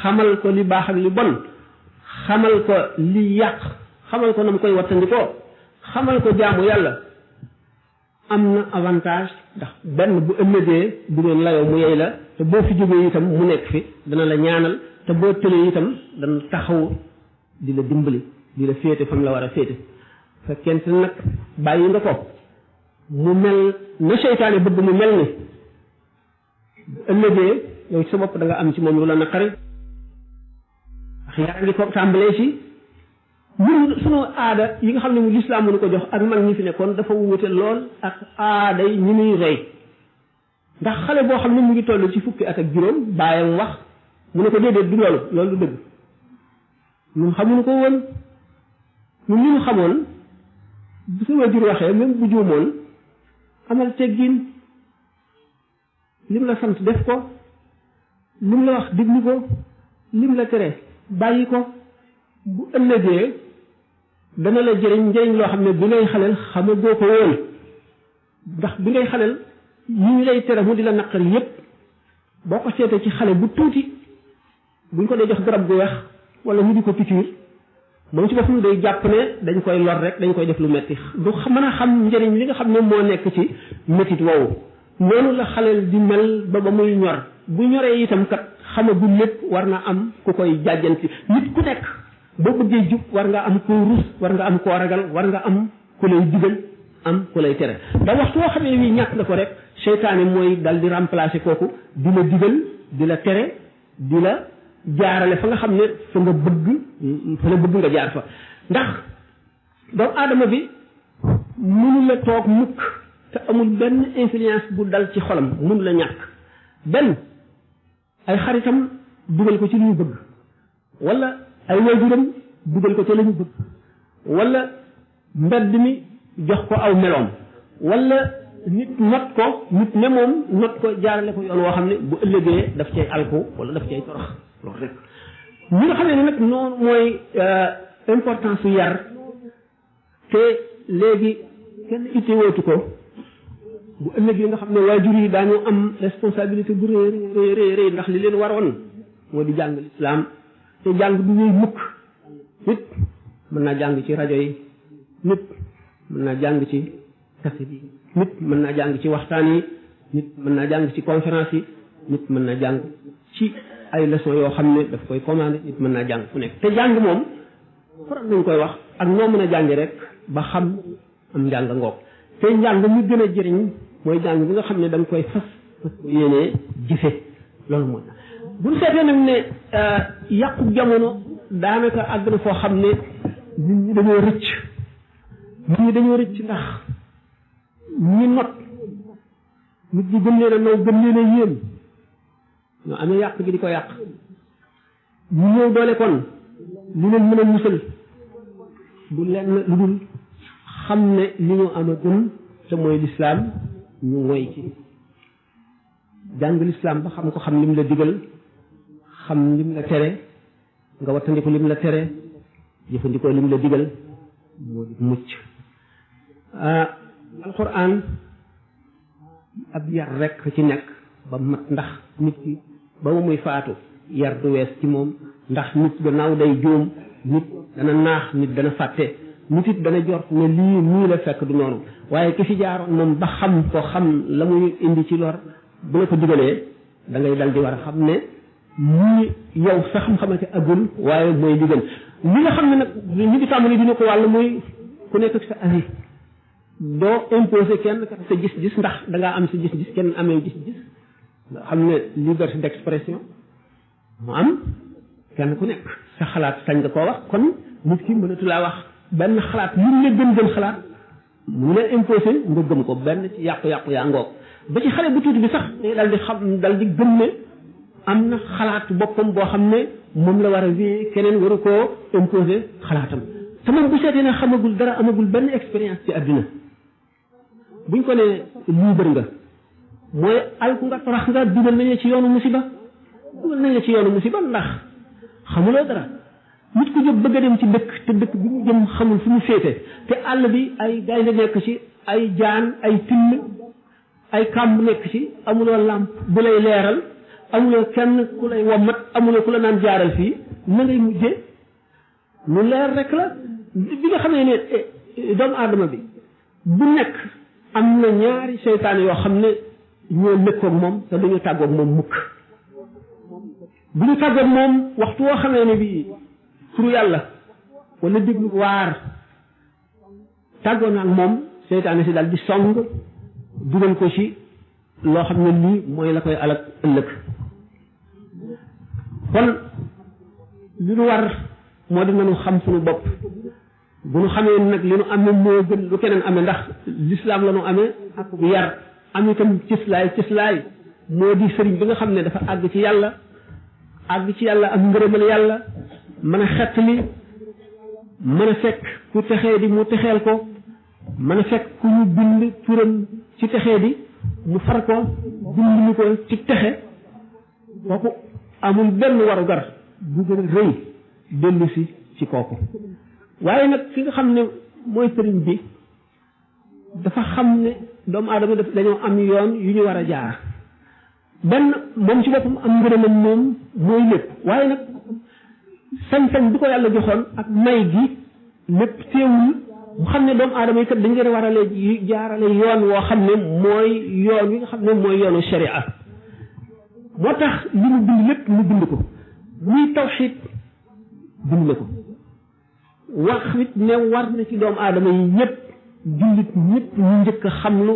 xamal ko li baax ak li bon xamal ko li yàq xamal ko na mu koy wattandikoo xamal ko jaamu yàlla am na avantage ndax benn bu ëllëgee du ngeen layoo mu yey la te boo fi jógee itam mu nekk fi dana la ñaanal te boo tëlee itam dana taxaw di la dimbali di la féete fa mu la war a féete fekkente nag bàyyi nga ko mu mel na seytaane bëgg mu mel ni bu ëllëgee yow ci sa bopp da nga am ci moom lu la naqari ndax yaa ngi ko tàmbalee ci ñun sunu aada yi nga xam ne mu lislaam mënu ko jox ak mag ñi fi nekkoon dafa wute lool ak aada yi ñu nuy roy ndax xale boo xam ne mu ngi toll ci fukki at ak juróom baayam wax mu ne ko déedéet du loolu du dëgg ñun xamuñu ko woon ñun li ñu xamoon bu sa waajur waxee même bu juumoon amal teggin lim la sant def ko lim la wax diglu ko lim la tere bàyyi ko bu ëllëgee dana la jëriñ njëriñ loo xam ne bi ngay xaleel xamagoo ko woon ndax bi ngay xaleel yi ñu lay tere mu di la naqari yépp boo ko seetee ci xale bu tuuti buñ ko dee jox garab gu weex wala ñu di ko pikiir moom ci boppam day jàpp ne dañ koy lor rek dañ koy def lu metti du mën a xam njëriñ li nga xam ne moo nekk ci métit woowu noonu la xaleel di mel ba muy ñor bu ñoree itam kat xamagul lépp war na am ku koy jàjjanti nit ku nekk boo bëggee jub war nga am koo rus war nga am koo ragal war nga am ku lay digal am ku lay tere da waxtu woo xamee wi ñàkk nga ko rek seytaane mooy dal di remplacer kooku di la digal di la tere di la jaarale fa nga xam ne fa nga bëgg nga jaar fa ndax doomu aadama bi mënu la toog mukk te amul benn influence bu dal ci xolam mënu la ñàkk benn ay xaritam dugal ko ci li ñu bëgg wala ay waajuram dugal ko ci la ñu bëgg wala mbedd mi jox ko aw meloom wala nit not ko nit ne moom not ko jaarale ko yoon woo xam ne bu ëllëgee daf cay alku wala daf cay torox loolu rek ñi nga xam ne nag noonu mooy importance su yar te léegi kenn itte wootu ko bu ëllëgee nga xam ne waajur yi daañu am responsabilité bu rëy ndax li leen waroon moo di jàng lislaam te jàng du ñuy mukk nit mën naa jàng ci rajo yi nit mën naa jàng ci kaset yi nit mën naa jàng ci waxtaan yi nit mën naa jàng ci conférence yi nit mën naa jàng ci ay leçons yoo xam ne daf koy commandé nit mën naa jàng fu nekk te jàng moom faral nañ koy wax ak noo mën a jàngi rek ba xam am njàng ngoog te njàng mu gën a jëriñ mooy jàng bi nga xam ne da nga koy fas ko yéenee jëfe loolu mooy bu ñu seetee nag ne yàqu jamono daanaka àgg na foo xam ne nit ñi dañoo rëcc ndax ñi not nit ñi gën leen a naw gën leen a yéem ñoo amee yàq gi di ko yàq ñu ñëw doole kon li leen mën a musal du lenn lu dul xam ne li ñu am a gën te mooy lislaam ñu ngoy ci jàng lislaam ba xam ko xam lim la digal xam lim la tere nga wattandiku lim la tere jëfandikoo lim la digal moo di mucc alquran ab yar rek ci nekk ba mat ndax nit ki ba mu muy faatu yar du wees ci moom ndax nit gannaaw day juum nit dana naax nit dana fàtte nit it dana jort ne lii nii la fekk du noonu waaye ki fi jaaroon moom ba xam ko xam la muy indi ci lor bu la ko digalee da ngay dal di war a xam ne lii yow sa xam-xamante agul waaye mooy li gën li nga xam ne nag ñu ngi tàmbali dina ko wàll muy ku nekk ak sa avis doo imposer kenn kat sa gis-gis ndax da ngaa am sa gis-gis kenn amee gis-gis nga xam ne liberté d'expression mu am kenn ku nekk sa xalaat sañ nga koo wax kon nit ki mënatu laa wax benn xalaat lu mu la gën xalaat mu la imposer nga gëm ko benn ci yàqu-yàqu yaa ngoog ba ci xale bu tuuti bi sax day dal di xam dal di gëm ne am na xalaat boppam boo xam ne moom la war a wéy keneen waru koo imposer xalaatam te moom bu seetee ne xamagul dara amagul benn expérience ci àddina buñ ko ne libre nga mooy alku nga torox nga dugal nañu ci yoonu musiba ndax xamuloo dara nit ku jóg bëgg a dem ci dëkk te dëkk bi mu jëm xamul fu mu féete te àll bi ay gaynde nekk ci ay jaan ay till ay kàmb nekk ci amuloo làmp bu lay leeral amuloo kenn ku lay wommat amuloo ku la naan jaaral fii na ngay mujje lu leer rek la bi nga xamee ne doomu aadama bi bu nekk am na ñaari seytaane yoo xam ne ñoo lëkkoog moom te duñu tàggoog moom mukk bu ñu tàggoog moom waxtu woo xamee ne bii turu yàlla wala déglu waar tàggoo naag moom seytaane si daal di song dugal ko ci loo xam ne lii mooy la koy alak ëllëg kon li nu war moo di nañu xam suñu bopp bu nu xamee nag li nu amee moo gën lu keneen amee ndax lislaam la nu amee ak yar am itam cislaay moo di sëriñ bi nga xam ne dafa àgg ci yàlla am ngërëmal yàlla mën a xettali mën a fekk ku texee di mu texeel ko mën a fekk ku ñu bind turam ci texee di mu far ko bind ñu ko ci texe kooku amul benn warugar bu gën a rëy dellu si ci kooku waaye nag ki nga xam ne mooy sëriñ bi dafa xam ne doomu aadama dañoo am yoon yu ñu war a jaar benn moom ci boppam am ngërëmam moom mooy lépp waaye nag sañ-sañ bi ko yàlla joxoon ak may gi lépp teewul mu xam ne doomu aadama yi kat dañ leen war a jaarale yoon woo xam ne mooy yoon wi nga xam ne mooy yoonu sharia moo tax li mu bind lépp mu bind ko muy tawxiid bind na ko wax it ne war na ci doomu aadama yi ñëpp jullit ñëpp ñu njëkk a xam lu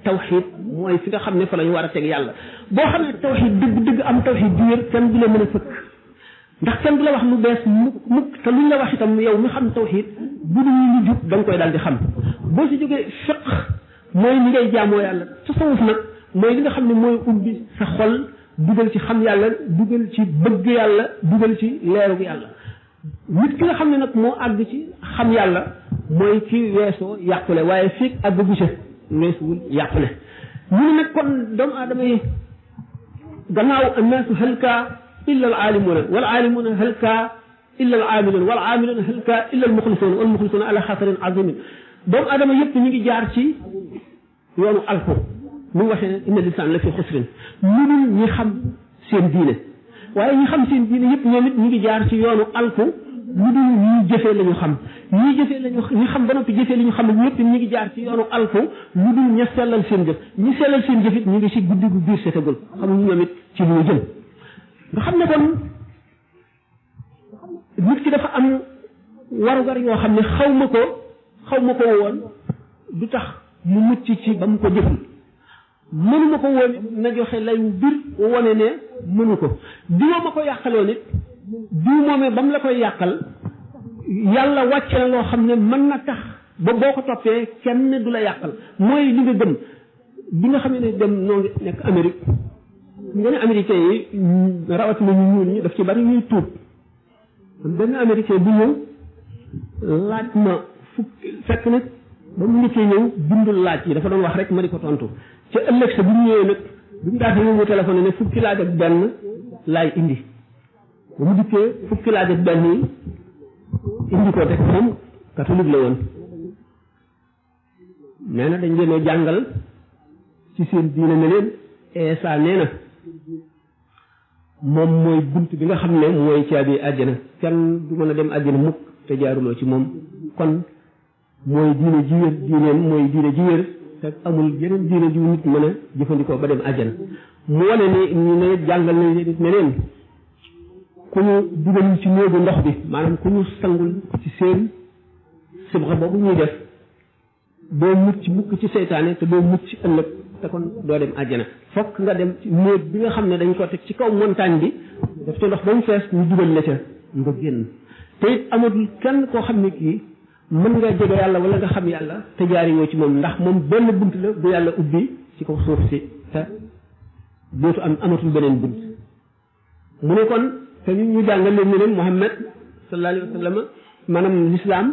tawxiid mooy fi nga xam ne fa la ñu war a teg yàlla boo xam ne tawxiid dëgg am tawxiid ju wér kenn du la mën a fëkk ndax kenn du la wax lu bees mukk te luñ la wax itam yow mi xam tawxiid bu dul lu jub da nga koy daal di xam boo si jógee fiq mooy li ngay jaamoo yàlla tasawuf nag mooy li nga xam ne mooy ubbi sa xol dugal ci xam yàlla dugal ci bëgg yàlla dugal ci leerug yàlla nit ki nga xam ne nag moo àgg ci xam yàlla mooy ki weesoo yàqule waaye fii àgg gu ca weesuwul yàqule ñu ne nag kon doomu aadama yi gannaaw annaasu halka illa al aalimuuna wal aalimuuna halka illa al aamiluun wal aamiluuna halka illa al muxlisuun wal muxlisuuna ala xasarin azimin doomu aadama yëpp ñu ngi jaar ci yoonu alko mu ngi waxee ne inna lisaan la fi xusrin lu dul ñi xam seen diine waaye ñi xam seen diine yëpp ñoom it ñu ngi jaar ci yoonu alko lu dul ñi jëfee la ñu xam ñi jëfee la ñu ñi xam ba noppi jëfee li ñu xam ñëpp ñu ngi jaar ci yoonu alko lu dul ña sellal seen jëf ñi sellal seen jëf it ñu ngi si guddi gu biir setagul xamuñu ñoom it ci lu ñu jëm nga xam ne kon nit ki dafa am warugar yoo xam ne xaw ma ko woon du tax mu mucc ci ba mu ko jëful mënuma ko woon na joxe lay wu bir wone ne mënu ko diwa ma ko yàqaloon it diw moomee ba mu la koy yàqal yàlla wàcce la loo xam ne mën na tax ba boo ko toppee kenn du la yàqal mooy li nga gëm bi nga xam ne dem noo ngi nekk Amérique nga ne américain yi rawatina ñu ñuul ñi daf ci bari ñuy tuub benn américain bu ñëw laaj ma fekk nag ba mu njëkkee ñëw bindul laaj yi dafa doon wax rek ma di ko tontu ca ëllëg sa bu ñu ñëwee nag bi mu daal di ñëw téléphone ne fukki laaj ak benn laay indi ba mu dikkee fukki laaj ak benn yi indi ko rek moom catholique la woon nee na dañ leen a jàngal ci seen diine ne leen Eesa nee na moom mooy bunt bi nga xam ne mooy caabi àjjana kenn du mën a dem àjjana mukk te jaaruloo ci moom kon mooy diine ji wér diineen mooy diine ji wér te amul yeneen diine ju nit mën a jëfandikoo ba dem àjjana mu wane ne ñu ne jàngal nañ leen ne leen ku ñu dugal ci néegu ndox bi maanaam ku ñu sangul ci seen sibra boobu ñuy def doo mucc mukk ci seytaane te doo mucc ëllëg te kon doo dem àjjana fokk nga dem ci néeg bi nga xam ne dañ ko teg ci kaw montagne bi daf ca ndox ba mu fees ñu dugal la ca nga génn te it amatul kenn koo xam ne kii mën nga jege yàlla wala nga xam yàlla te jaariwoo ci moom ndax moom benn bunt la bu yàlla ubbi ci kaw suuf si te dootu amatul beneen bunt mu ne kon te ñu jàngal leen ne Muhammad sallallahu alayhi wa sallam maanaam l'islam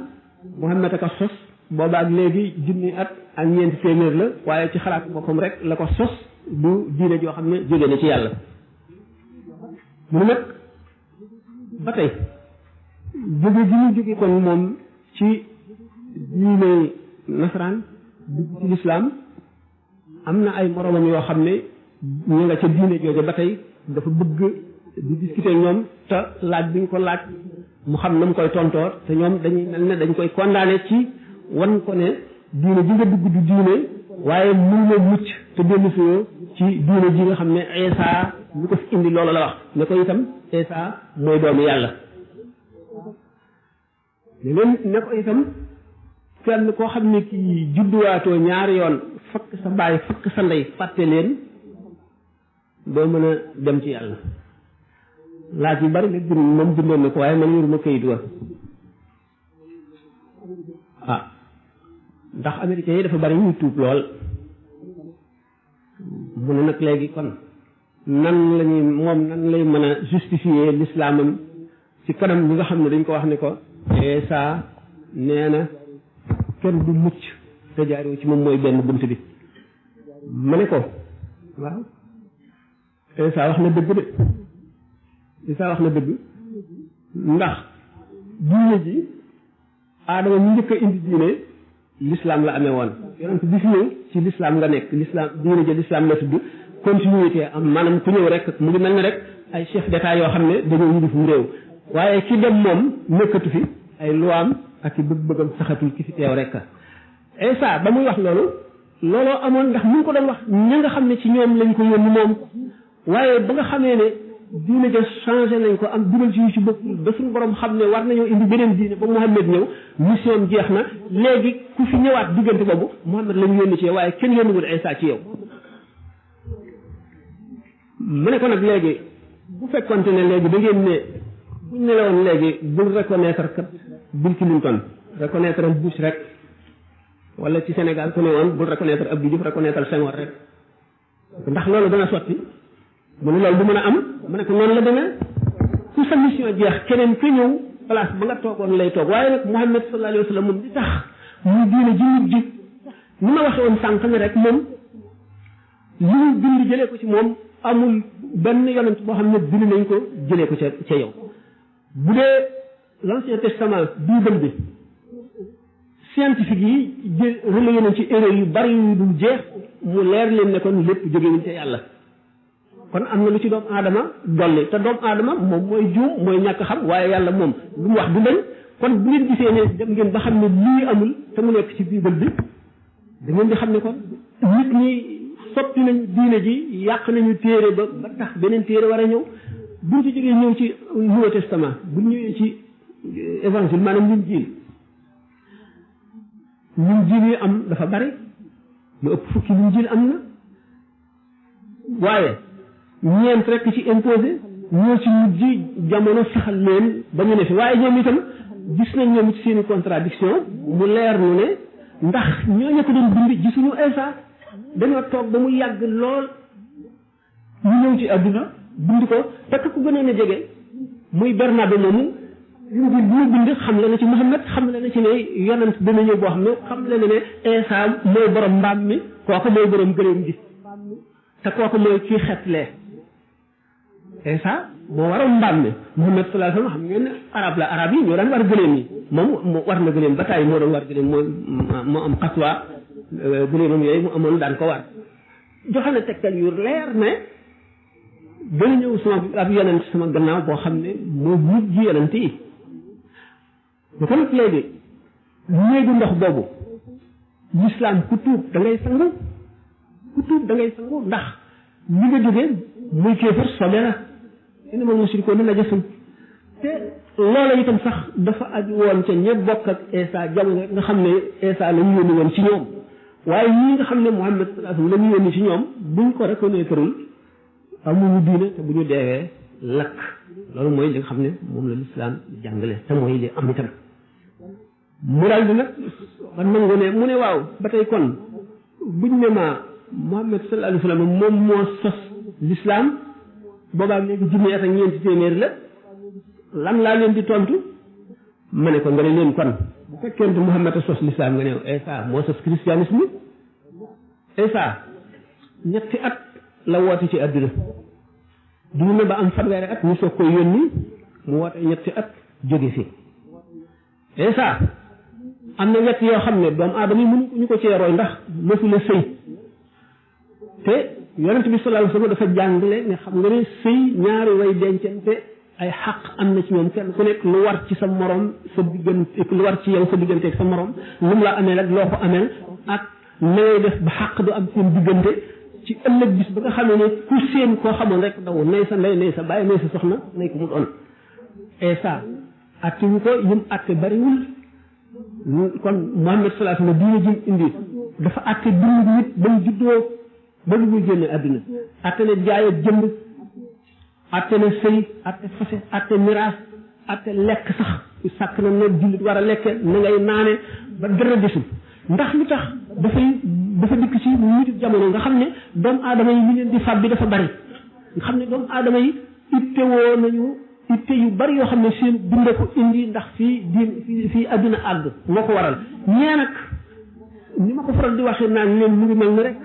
Muhammad aka sos boobaak léegi junni at ak ñeenti téeméer la waaye ci xalaat boppam rek la ko sos du diine joo xam ne jóge na ci yàlla mu nag ba tey jóge gi ñu jóge kon moom ci diine nasaraan dugg ci lislaam am na ay moromam yoo xam ne ñu nga ca diine jooje ba tey dafa bëgg di discuter ñoom te laaj bi ñu ko laaj mu xam na mu koy tontoor te ñoom dañuy mel ne dañ koy condamné ci wan ko ne diine ji nga dugg du diine waaye mënu la mucc te dellu soo ci diine ji nga xam ne Isa lu ko fi indi loolu la wax ne ko itam Isa mooy doomu yàlla ne ko itam kenn koo xam ne kii judduwaatoo ñaari yoon fakk sa baay fakk sa ndey fàtte leen doo mën a dem ci yàlla laaj yu bari nag moom bindoon na ko waaye man yoruma kayit wa ndax américains yi dafa bari ñuy tuub lool mu ne nag léegi kon nan lañuy moom nan lay mën a justifier l'islamam ci kanam ñi nga xam ne dañ ko wax ne ko Isa nee na kenn du mucc te jaaroo ci moom mooy benn bunt bi ma ne ko waaw Isa wax na dëgg de Isa wax na dëgg ndax diine ji aadama ñu njëkk a indi diine l'islam la amee woon yonent bi fi ñëw ci l'islam nga nekk l'islam diine ji l'islam la tudd continuité am maanaam ku ñëw rek mu ngi mel ne rek ay chef d'état yoo xam ne dañoo yilif mu réew waaye ki dem moom nekkatu fi ay luwaam ak i bëgg-bëggam saxatul ki fi teew rek Isa ba muy wax looloo amoon ndax mu ngi ko doon wax ña nga xam ne ci ñoom lañ ko yónni moom waaye ba nga xamee ne diine ja changé nañ ko am dugal ci yu ci bopp ba suñu borom xam ne war nañoo indi beneen diine ba Muhammad ñëw mission jeex na léegi ku fi ñëwaat diggante boobu Muhammad lañu yónni ci yow waaye kenn yónniwul Isa ci yow mu ne ko nag léegi bu fekkonte ne léegi da ngeen ne buñ ne la woon léegi bul reconnaître kat Bill Clinton reconnaître Bush rek wala ci Sénégal ku ne woon bul reconnaître Abdou Diouf reconnaître Senghor rek ndax loolu dana sotti mu ne loolu du mën a am mu ne ko noonu la demee ku sa mission jeex keneen ka ñëw place ba nga toogoon lay toog waaye nag Muhammad sallallahu alayhi wa sallam moom di tax mu diine ji mujj ni ma waxee woon sànq ne rek moom li ñu bind jëlee ko ci moom amul benn yonent boo xam ne bind nañ ko jëlee ko ca yow bu dee l'Ancien Testament Bible bi scientifique yi relayé nañ ci erreur yu bari yu dul jeex mu leer leen ne kon lépp jógewuñ ca yàlla kon am na lu ci doomu aadama dolli te doomu aadama moom mooy juum mooy ñàkk xam waaye yàlla moom lu mu wax du dañ kon bu ngeen gisee ne dem ngeen ba xam ne lii amul te mu nekk ci Bible bi da ngeen di xam ne kon nit ñi soppi nañ diine ji yàq nañu téere ba tax beneen téere war a ñëw buñ ci jógee ñëw ci Nouveau Testament buñ ñëwee ci évangile maanaam Linjiil yi am dafa bari lu ëpp fukki Linjiil am na waaye ñeent rek ci imposé ñoo ci mujj jamono saxal leen ba ñu ne fi waaye ñoom itam gis nañ ñoom ci seeni contradiction mu leer nu ne ndax ñooñu ko doon bind gisuñu Isa dañoo toog ba mu yàgg lool ñu ñëw ci àdduna bind ko te ku gënoon a jege muy Bernabe moomu Linjiil bi mu bind xam le na ci Muhammad xam le na ci ne yonent dana ñëw boo xam ne xam le na ne Isa mooy borom mbaam mi kooku mooy borom gëléem gi te kooku mooy kii xetlee Isa moo waroon mbaam mi Muhammad sallallahu alayhi wa sallam xam ngeen ne arab yi ñoo daan war gëléem yi moom war na gëléem ba tàyyi moo doon war gëléem moo am xaswa gëléemam yooyu mu amoon daan ko war joxe na tegtal yu leer ne dana ñëw sama ab yonent sama gannaaw boo xam ne moo mujj yonent yi ba kon léegi néegu ndox boobu l'islam ku tuub da ngay sangu ndax li nga jógee muy kéefar sobe la innamal mushrikuuna najasun te loola itam sax dafa aju woon ca ña bokk ak Isa jamono nga xam ne Isa la ñu yónni woon ci ñoom waaye ñii nga xam ne Muhammad sallallahu alayhi wa sallam la ñu yónni ci ñoom buñ ko reconnaîtreul amuñu diine te bu ñu deewee lakk loolu mooy li nga xam ne moom la lislaam jàngale te mooy li am itam mu daal di nag ba nangu ne mu ne waaw ba tey kon buñ ne ma Muhammad sallallahu alayhi wa sallam moom moo sos lislaam boobaa léegi junni at ak ñeenti téeméer la lan laa leen di tontu ma ne ko nga ne leen kon bu fekkente Muhammad a sos lislaam nga ne Isa moo sos christianisme Isa ñetti at la woote ci àdduna dund na ba am fanweeri at ñu soog koy yónni mu woote ñetti at jóge fi Isa am na ñett yoo xam ne doomu aadama yi mënu ñu ko cee roy ndax mësula sëy te yonent bi sallallahu alayhi wasallam dafa jàngale ne xam nga ne sëy ñaari way dencante ay xaq am na ci ñoom kenn ku nekk lu war ci sa morom sa diggante lu war ci yow sa diggante ak sa morom lu mu la amee rek loo ko amee ak na ngay def ba xaq du am seen diggante ci ëllëg bis ba nga xamee ne ku seen koo xamoon rek daw nay sa ndey nay sa bàyyi nay sa soxna nay ko mu doon Isa atte wu ko yim atte bariwul kon Muhammad sallallahu alayhi wasallam diine jëm indi dafa atte dund nit ba mu juddoo ba mu muy génne àdduna atte ne jaay ak jënd atte ne sëy atte fase atte miraas atte lekk sax sàkk na ne jullit war a lekke na ngay naane ba dara desul ndax lu tax dafa dikk ci mujj jamono nga xam ne doomu aadama yi li leen di fab bi dafa bari nga xam ne doomu aadama yi ittewoo nañu itte yu bari yoo xam ne seen dund ko indi ndax fii àdduna àgg moo ko waral ñee nag ni ma ko faral di waxee naan leen mu ngi mel ni rek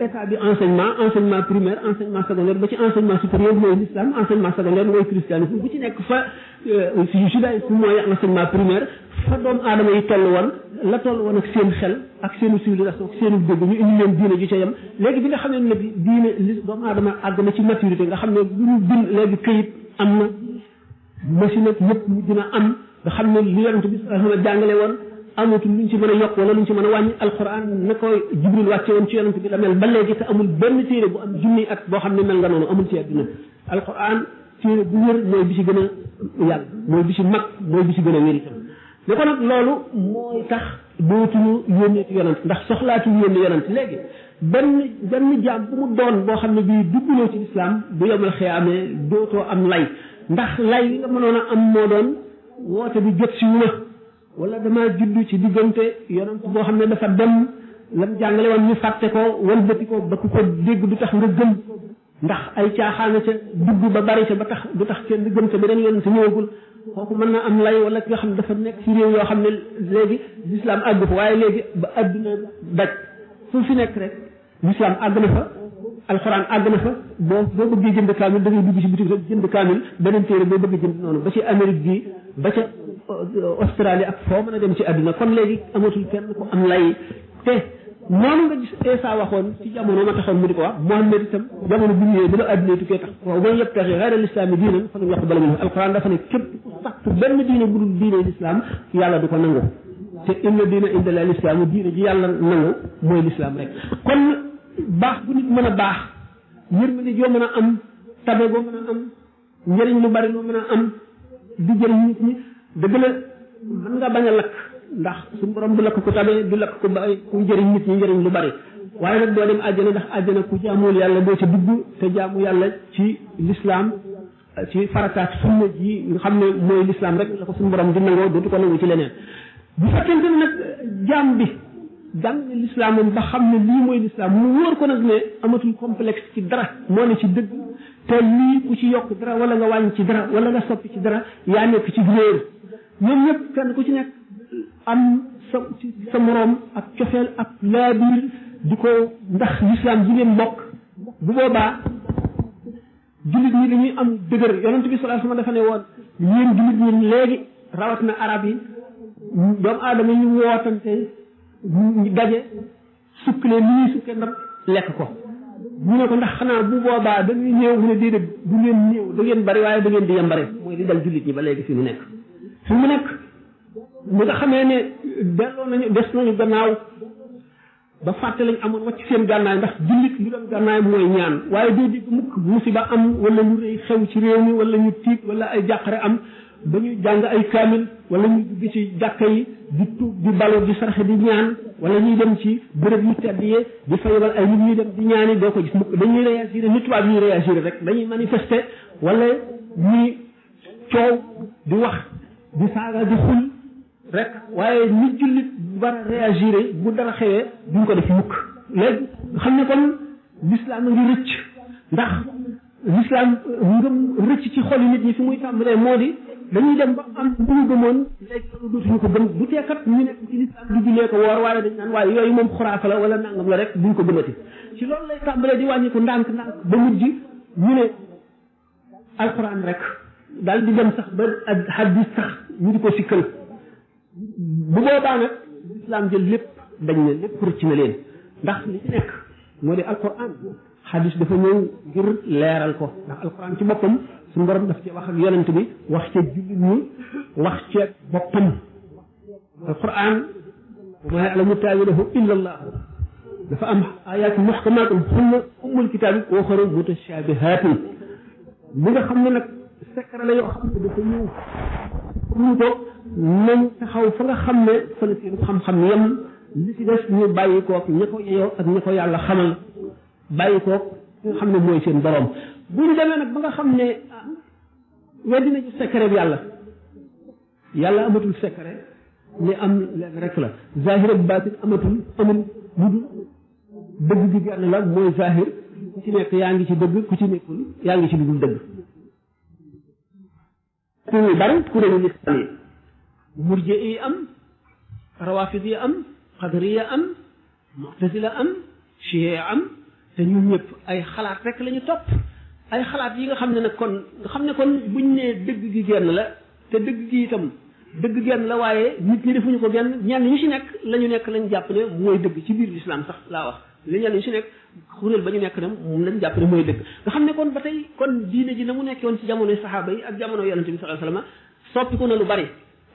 état bi enseignement primaire enseignement secondaire ba ci enseignement supérieur mooy l'islam enseignement secondaire mooy christianisme bu ci nekk fa si judaïsme mooy enseignement primaire fa doomu aadama yi toll woon la toll woon ak seen xel ak seenu civilisation ak seenu dégg ñu indi leen diine ji ca yem léegi bi nga xamee ne bi diine li doomu aadama àgg na ci maturité nga xam ne lu ñu bind léegi këyit am na machine ak yëpp mu dina am nga xam ne li yonent bi sallallahu alayhi wa sallam jàngale woon amatul luñ ci mën a yokk wala luñ ci mën a wàññi alquran na koy jibril wàcce woon ci yonent bi la mel ba léegi te amul benn téere bu am junni at boo xam ne mel nga noonu amul ci àdduna alquran téere bu wér mooy bi ci gën a yàgg mooy bi ci mag mooy bi ci gën a wér itam ne ko nag loolu mooy tax dootuñu yónneeti yonent ndax soxlaatuñu yónni yonent léegi benn jaam bu mu doon boo xam ne bii dugguloo ci lislaam bu yomal xiyaamee dootoo am lay ndax lay li nga mënoon a am moo doon woote bi jot si wu wala damaa juddu ci diggante yonent boo xam ne dafa dem lam jàngale woon ñu fàtte ko walbati ko ba ku ko dégg du tax nga gëm ndax ay caaxaana ca dugg ba bari ca ba tax du tax kenn gëm ca beneen yonent ñëwagul kooku mën na am lay wala ki nga xam ne dafa nekk ci réew yoo xam ne léegi l'islam àgg fa waaye léegi ba adduna daj fu fi nekk rek l'islam àgg na fa alxuraan àgg na fa boo bëggee jënd kaamil da ngay dugg ci boutique rek jënd kaamil beneen téere boo bëgg jënd noonu ba ci Amérique bi ba ca Australie ak foo mën a dem ci àdduna kon léegi amatul kenn ko am lay te noonu nga gis Isa waxoon ci jamono ma taxoon mu di ko wax Muhammad itam jamono bu ñëwee ba la àdduna tukkee tax waaw man yabtaxi gayra lislaami diinan falan yuqbala minhu alquran dafa ne képp ku sàkk benn diine bu dul diine lislaam yàlla du ko nangu te inna diina inda la lislaam diine ji yàlla nangu mooy lislaam rek kon baax bu nit mën a baax yërmande joo mën a am tabe boo mën a am njëriñ lu bari loo mën a am di jëriñ nit ñi dëgg la mën nga bañ a lakk ndax suñu borom du lakk ko tabe du lakk ko ba ku jëriñ nit ñi njëriñ lu bari waaye nag doo dem àjjana ndax àjjana ku jaamul yàlla doo ca dugg te jaamu yàlla ci lislaam ci farataat sunna ji nga xam ne mooy lislaam rek la ko suñu borom di nangoo dootu ko nangu ci leneen bu fekkente ne nag jaam bi jàng ne lislaamam ba xam ne lii mooy lislaam mu wóor ko nag ne amatul complexe ci dara moo ne ci dëgg te lii ku ci yokk dara wala nga wàññi ci dara wala nga soppi ci dara yaa nekk ci réer ñoom ñëpp kenn ku ci nekk am sa moroom ak cofeel ak laabiir di ko ndax lislaam ji ngeen bokk bu boobaa jullit ñi dañuy am dëgër yonent bi sallallahu alayhi wasallam dafa ne woon yéen jullit ñi léegi rawat na arab yi doomu aadama ñu wootante ñu daje sukkale li ñuy sukke ndab lekk ko ñu ne ko ndax xanaa bu boobaa dañuy néew mu ne déedéet du ngeen néew da ngeen bari waaye da ngeen di yambare mooy di dal jullit ñi ba léegi fi mu nekk fi mu nekk mu nga xamee ne delloo nañu des nañu gannaaw ba fàtte lañ amoon wàcc seen gànnaay ndax jullit lu doon gànnaay mooy ñaan waaye doo dégg mukk musiba am wala lu rëy xew ci réew mi wala ñu tiit wala ay jàqare am ba ñu jàng ay kaamil wala ñu dugg ci jàkka yi di tuub di balu di sarxe di ñaan wala ñuy dem ci bërëb yu tedd yi di fa yebal ay nit ñuy dem di ñaani doo ko gis mukk dañuy réagir nit tubaab ñuy réagir rek dañuy manifester wala ñuy coow di wax di saaga di xul rek waaye nit jullit bu war a réagir bu dara xewee duñ ko def mukk léegi nga xam ne kon l'islam a ngi rëcc ndax l'islam ngëm rëcc ci xol nit ñi fi muy tàmbalee moo di dañuy dem ba am bu ñu gëmoon léegi dootuñu ko gëm bu teekat ñu nekk ci l'islam di jullee ko woor waaye dañ naan waaye yooyu moom xuraafa la wala nangam la rek duñ ko gëmati ci loolu lay tàmbalee di wàññi ko ndànk ba mujj ñu ne alquran rek daal di dem sax ba ak hadis sax ñu di ko sikkal bu boobaa nag l'islam jël lépp dañ ne lépp rëcc na leen ndax li ci nekk moo di alquran hadis dafa ñëw ngir leeral ko ndax alquran ci boppam suñu borom daf ci wax ak yonent bi wax ca jullit ñi wax ca boppam alquran wa maa ya'lamu ta'wiilahu illa allah dafa am ayat muhkamaatun hunna ummul kitaab wa uxaru mutashaabihaatun li nga xam ne nag secret la yoo xam ne dafa ñëw ñu ko nañ taxaw fa nga xam ne fa la seen xam-xam yem li ci des ñu bàyyi koog ña ko yeyoo ak ña ko yàlla xamal bàyyi koog nga xam ne mooy seen borom bu ñu demee nag ba nga xam ne weddi nañu secret bi yàlla amatul secret li am leen rek la zahir ak baatin amul lu dul dëgg gi genn la mooy zahir ku ci nekk yaa ngi ci dëgg ku ci nekkul yaa ngi ci lu dul dëgg kuréel bari kuréelu lislam yi murji yi am rawafid yi am qadariya am mu'tazila am chiia am te ñun ñëpp ay xalaat rek la ñu topp ay xalaat yi nga xam ne nag kon buñ nee dëgg gi genn la te dëgg gi itam dëgg genn la waaye nit ñi defuñu ko genn ñenn ñu ci nekk la ñu nekk lañ jàpp ne mooy dëgg ci biir l'islam sax laa wax li ñenn ñu ci nekk kuréel ba ñu nekk ne moom lañ jàpp ne mooy dëgg nga xam ne kon ba tey kon diine ji na mu nekkoon ci jamonoy saxaaba yi ak jamono yonente bi sallallahu alayhi wasallam soppiku na lu bari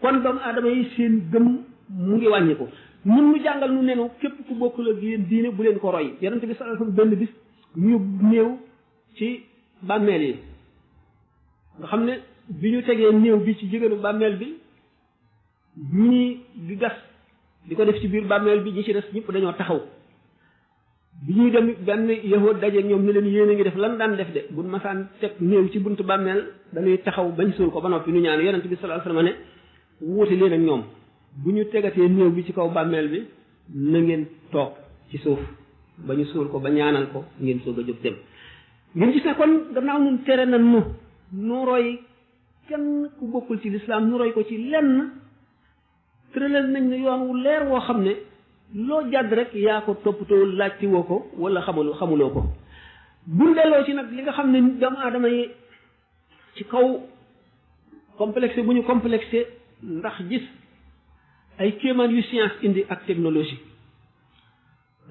kon doomu aadama yi seen gëm mu ngi wàññi ko ñun mu jàngal nu nenu képp ku bokkul ak yéen diine bu leen ko roy yonente bi sallallahu alayhi wasallam benn bis ñu néew ci bàmmeel yi nga xam ne bi ñu tegee néew bi ci jigéenu bàmmeel bi ñii di gas di ko def ci biir bàmmeel bi ñi ci des ñëpp dañoo taxaw bi ñuy dem benn yahood daje ñoom ne leen yéen a ngi def lan daan def de buñ masaan teg néew ci buntu bàmmeel dañuy taxaw bañ suul ko ba noppi ñu ñaan yonent bi sallallahu alayhi wasallam ne wuute leen ak ñoom bu ñu tegatee néew bi ci kaw bàmmeel bi na ngeen toog ci suuf ba ñu suul ko ba ñaanal ko ngeen soog a jóg dem ngeen gis ne kon gannaaw nun tere na nu roy kenn ku bokkul ci lislaam nu roy ko ci lenn tëralal nañ ne yoon wu leer woo xam ne loo jàdd rek yaa ko toppatoo laajti woo ko wala xamuloo ko buñ delloo ci nag li nga xam ne doomu aadama yi ci kaw complexé bu ñu complexé ndax gis ay kéemaan yu science indi ak technologie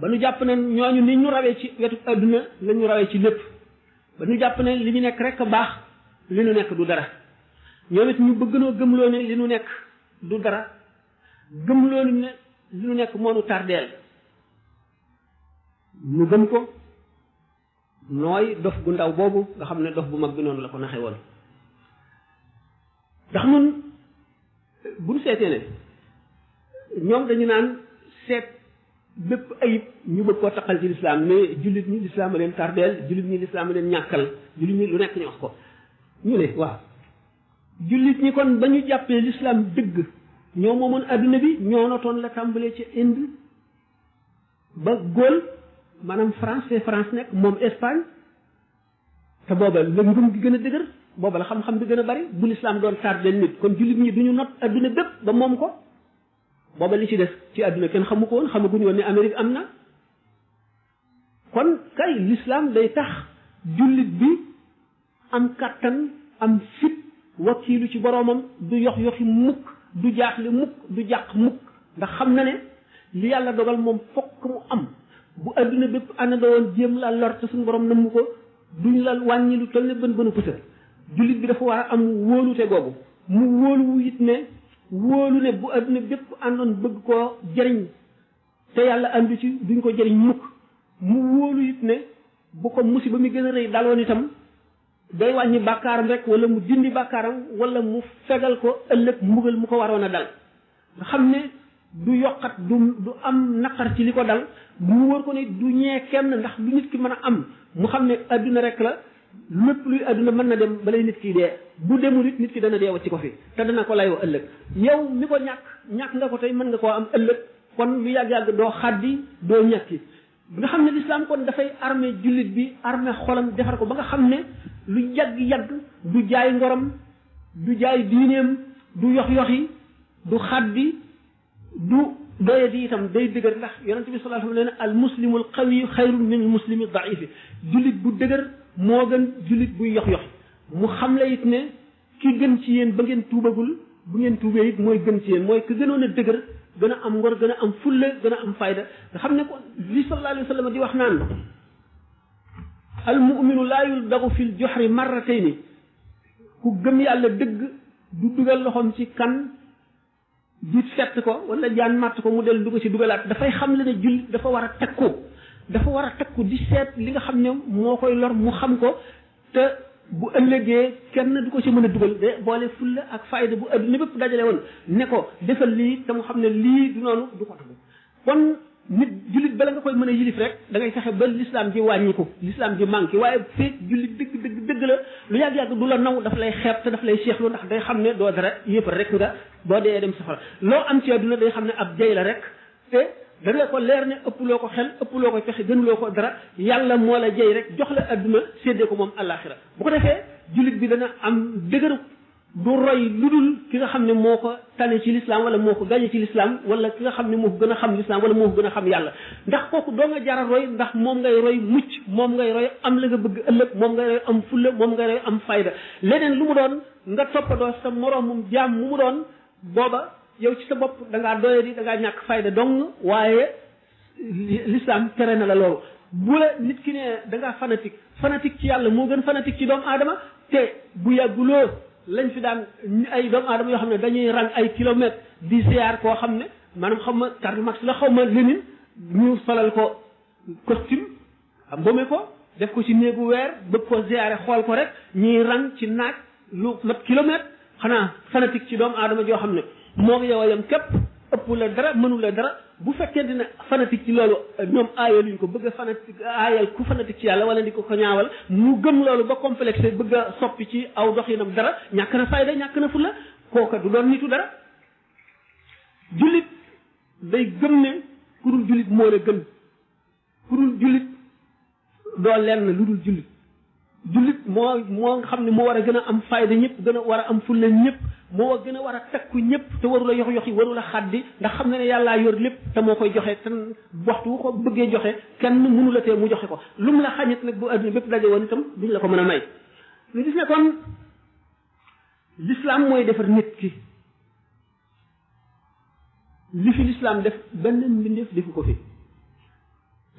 ba ñu jàpp ne ñooñu ni ñu rawee ci wetu adduna la ñu rawee ci lépp ba ñu jàpp ne li ñu nekk rek baax li ñu nekk du dara ñoom it ñu bëgg noo gëmloo ne li ñu nekk du dara gëmloo ne li ñu nekk moonu tardeel ñu gëm ko nooy dof gu ndaw boobu nga xam ne dof bu mag bi noonu la ko naxe woon ndax ñun buñ seetee ne ñoom dañu naan seet bépp ayib ñu bëgg koo taqal ci lislaam mais jullit ñi lislaam a leen tardeel jullit ñi lislaam a leen ñàkkal jullit ñi lu nekk ñu wax ko ñu ne waaw jullit ñi kon ba ñu jàppee lislaam dëgg ñoo moomoon adduna bi ñoo notoon la tàmbalee ci Inde ba Gaule maanaam France nekk moom Espagne te booba la ngëm gi gën a dëgër booba la xam-xam bi gën a bari bu lislaam doon tardeel nit kon jullit ñi duñu not adduna bépp ba moom ko booba li ci des ci àdduna kenn xamu ko woon xamaguñu woon ne Amérique am na kon kay l'islam day tax jullit bi am kàttan am fit wakiilu ci boroomam du yoxi mukk du jaaxle mukk du jàq mukk ndax xam na ne li yàlla dogal moom fokk mu am bu àdduna bépp àndandoo woon jéem la lor te suñu borom namm ko duñ la wàññi lu toll ne bën pusa jullit bi dafa war a am wóolute googu mu wóolu it ne wóolu ne bu adduna bépp àndoon bëgg koo jëriñ te yàlla àndu ci duñ ko jëriñ mukk mu wóolu it ne bu ko musiba mi gën a rëy daloon itam day wàññi bàkkaaram rek wala mu dindi bàkkaaram wala mu fegal ko ëllëg mbugal mu ko waroon a dal nga xam ne du yokkat du am naqar ci li ko dal mu wóor ko ne du ñee kenn ndax lu nit ki mën a am mu xam ne adduna rek la lépp luy adduna mën na dem balay nit ki dee bu demul it nit ki dana dee wacci ko fi te dana ko layoo ëllëg yow mi ko ñàkk nga ko tey mën nga koo am ëllëg kon lu yàgg-yàgg doo xaddi doo ñàkki bi nga xam ne l'islam kon dafay armé jullit bi armé xolam defar ko ba nga xam ne lu yàgg-yàgg du jaay ngorom du jaay diineem du yox-yoxi du xaddi du doye di itam day dëgër ndax yonente bi sallallahu alayhi wa sallam nee na al muslimu al qawiyu xayrun min al muslimi daifi jullit bu dëgër moo gën jullit buy yox-yoxi mu xam la it ne ki gën ci yéen ba ngeen tuubagul bu ngeen tuubee it mooy gën ci yéen mooy ki gënoon a dëgër gën a am ngor gën a am fulla gën a am fayda nga xam ne ko li sallallahu alayhi wa sallam di wax naan al muminu laa yuldagu fil joxri marratayni ku gëm yàlla dëgg du dugal loxoom ci kan di fett ko wala jaan màtt ko mu del du ko ci dugalaat dafay xam le ne jullit dafa war a takku di seet li nga xam ne moo koy lor mu xam ko te bu ëllëgee kenn du ko ci mën a dugal de boole fulla ak fayda bu adduna bépp dajale woon ne ko defal lii te mu xam ne lii du noonu du ko tagu kon nit jullit bala nga koy mën a yilif rek da ngay fexe ba l'islam ji wàññiku l'islam ji manqué waaye feeg jullit dëgg la lu yàgg-yàgg du la naw daf lay xeeb te daf lay seexlu ndax day xam ne doo dara yëpp rek nga boo dee dem safara loo am ci adduna day xam ne ab jay la rek te dana ko leer ne ëppuloo ko xel ëppuloo ko fexe gënuloo ko dara yàlla moo la jey rek jox la adduna séddee ko moom àllaaxira bu ko defee jullit bi dana am dëgëru du roy lu dul ki nga xam ne moo ko tane ci l'islam wala moo ko gañe ci l'islam wala ki nga xam ne moo ko gën a xam l'islam wala moo ko gën a xam yàlla ndax kooku doo nga jara roy ndax moom ngay roy mucc moom ngay roy am la nga bëgg ëllëg moom ngay roy am fulla moom ngay roy am fayda leneen lu mu doon nga toppadoo sa moroomum jaam mu doon booba yow ci sa bopp da ngaa doye di da ngaa ñàkk fayda dong waaye l'islam tere na la loolu bu la nit ki ne da ngaa fanatique ci yàlla moo gën fanatique ci doomu aadama te bu yàgguloo lañ fi daan ay doomu aadama yoo xam ne dañuy rang ay kilomètres di ziar koo xam ne maanaam xam ma Karl Marx la xaw ma Lénine ñu solal ko costume am boome ko def ko ci néegu weer bëgg ko ziare xool ko rek ñuy rang ci naaj lu mat kilomètre xanaa fanatique ci doomu aadama joo xam ne moo ngi yow a yem képp ëpp la dara mënu la dara bu fekkee dina fanatique ci loolu ñoom aayaluñ ko bëgg a fanatique aayal ku fanatique ci yàlla wala di ko ñaawal mu gëm loolu ba complexé bëgg a soppi ci aw doxinam dara ñàkk na fayda ñàkk na fulla kooka du doon nitu dara jullit day gëm ne ku dul jullit moo la gën ku dul jullit doo lenn lu dul jullit jullit moo nga xam ne moo war a gën a am fayda ñëpp gën a war a am fulla ñëpp moo gën a war a takku ñëpp te warula yox yoxi warula xaddi ndax xam ne ne yàllaa yor lépp te moo koy joxe te waxtu wu ko bëggee joxe kenn mënu la tee mu joxe ko lu mu la xañit nag bu adduna bépp daje woon itam duñ la ko mën a may ñu gis ne kon l'islam mooy defar nit ki li fi l'islam def benn mbindeef defu ko fi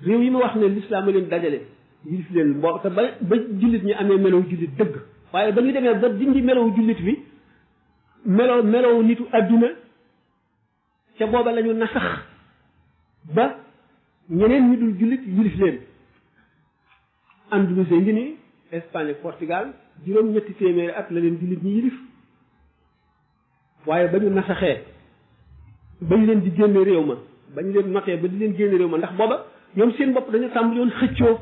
réew yi ma wax ne l'islam a leen dajale yilif leen boo te ba jullit ñi amee melow jullit dëgg waaye ba ñu demee ba dindi melow jullit bi melow nitu adduna ca booba la ñu nasax ba ñeneen ñi dul jullit yilif leen Andalousie ngi ni Espagne ak Portugal juróom-ñetti téeméeri at la leen jullit ñi yilif waaye ba ñu nasaxee ba ñu leen di génne réew ma ba ñu leen notee ba di leen génne réew ma ndax booba ñoom seen bopp dañu tàmbali woon xëccoo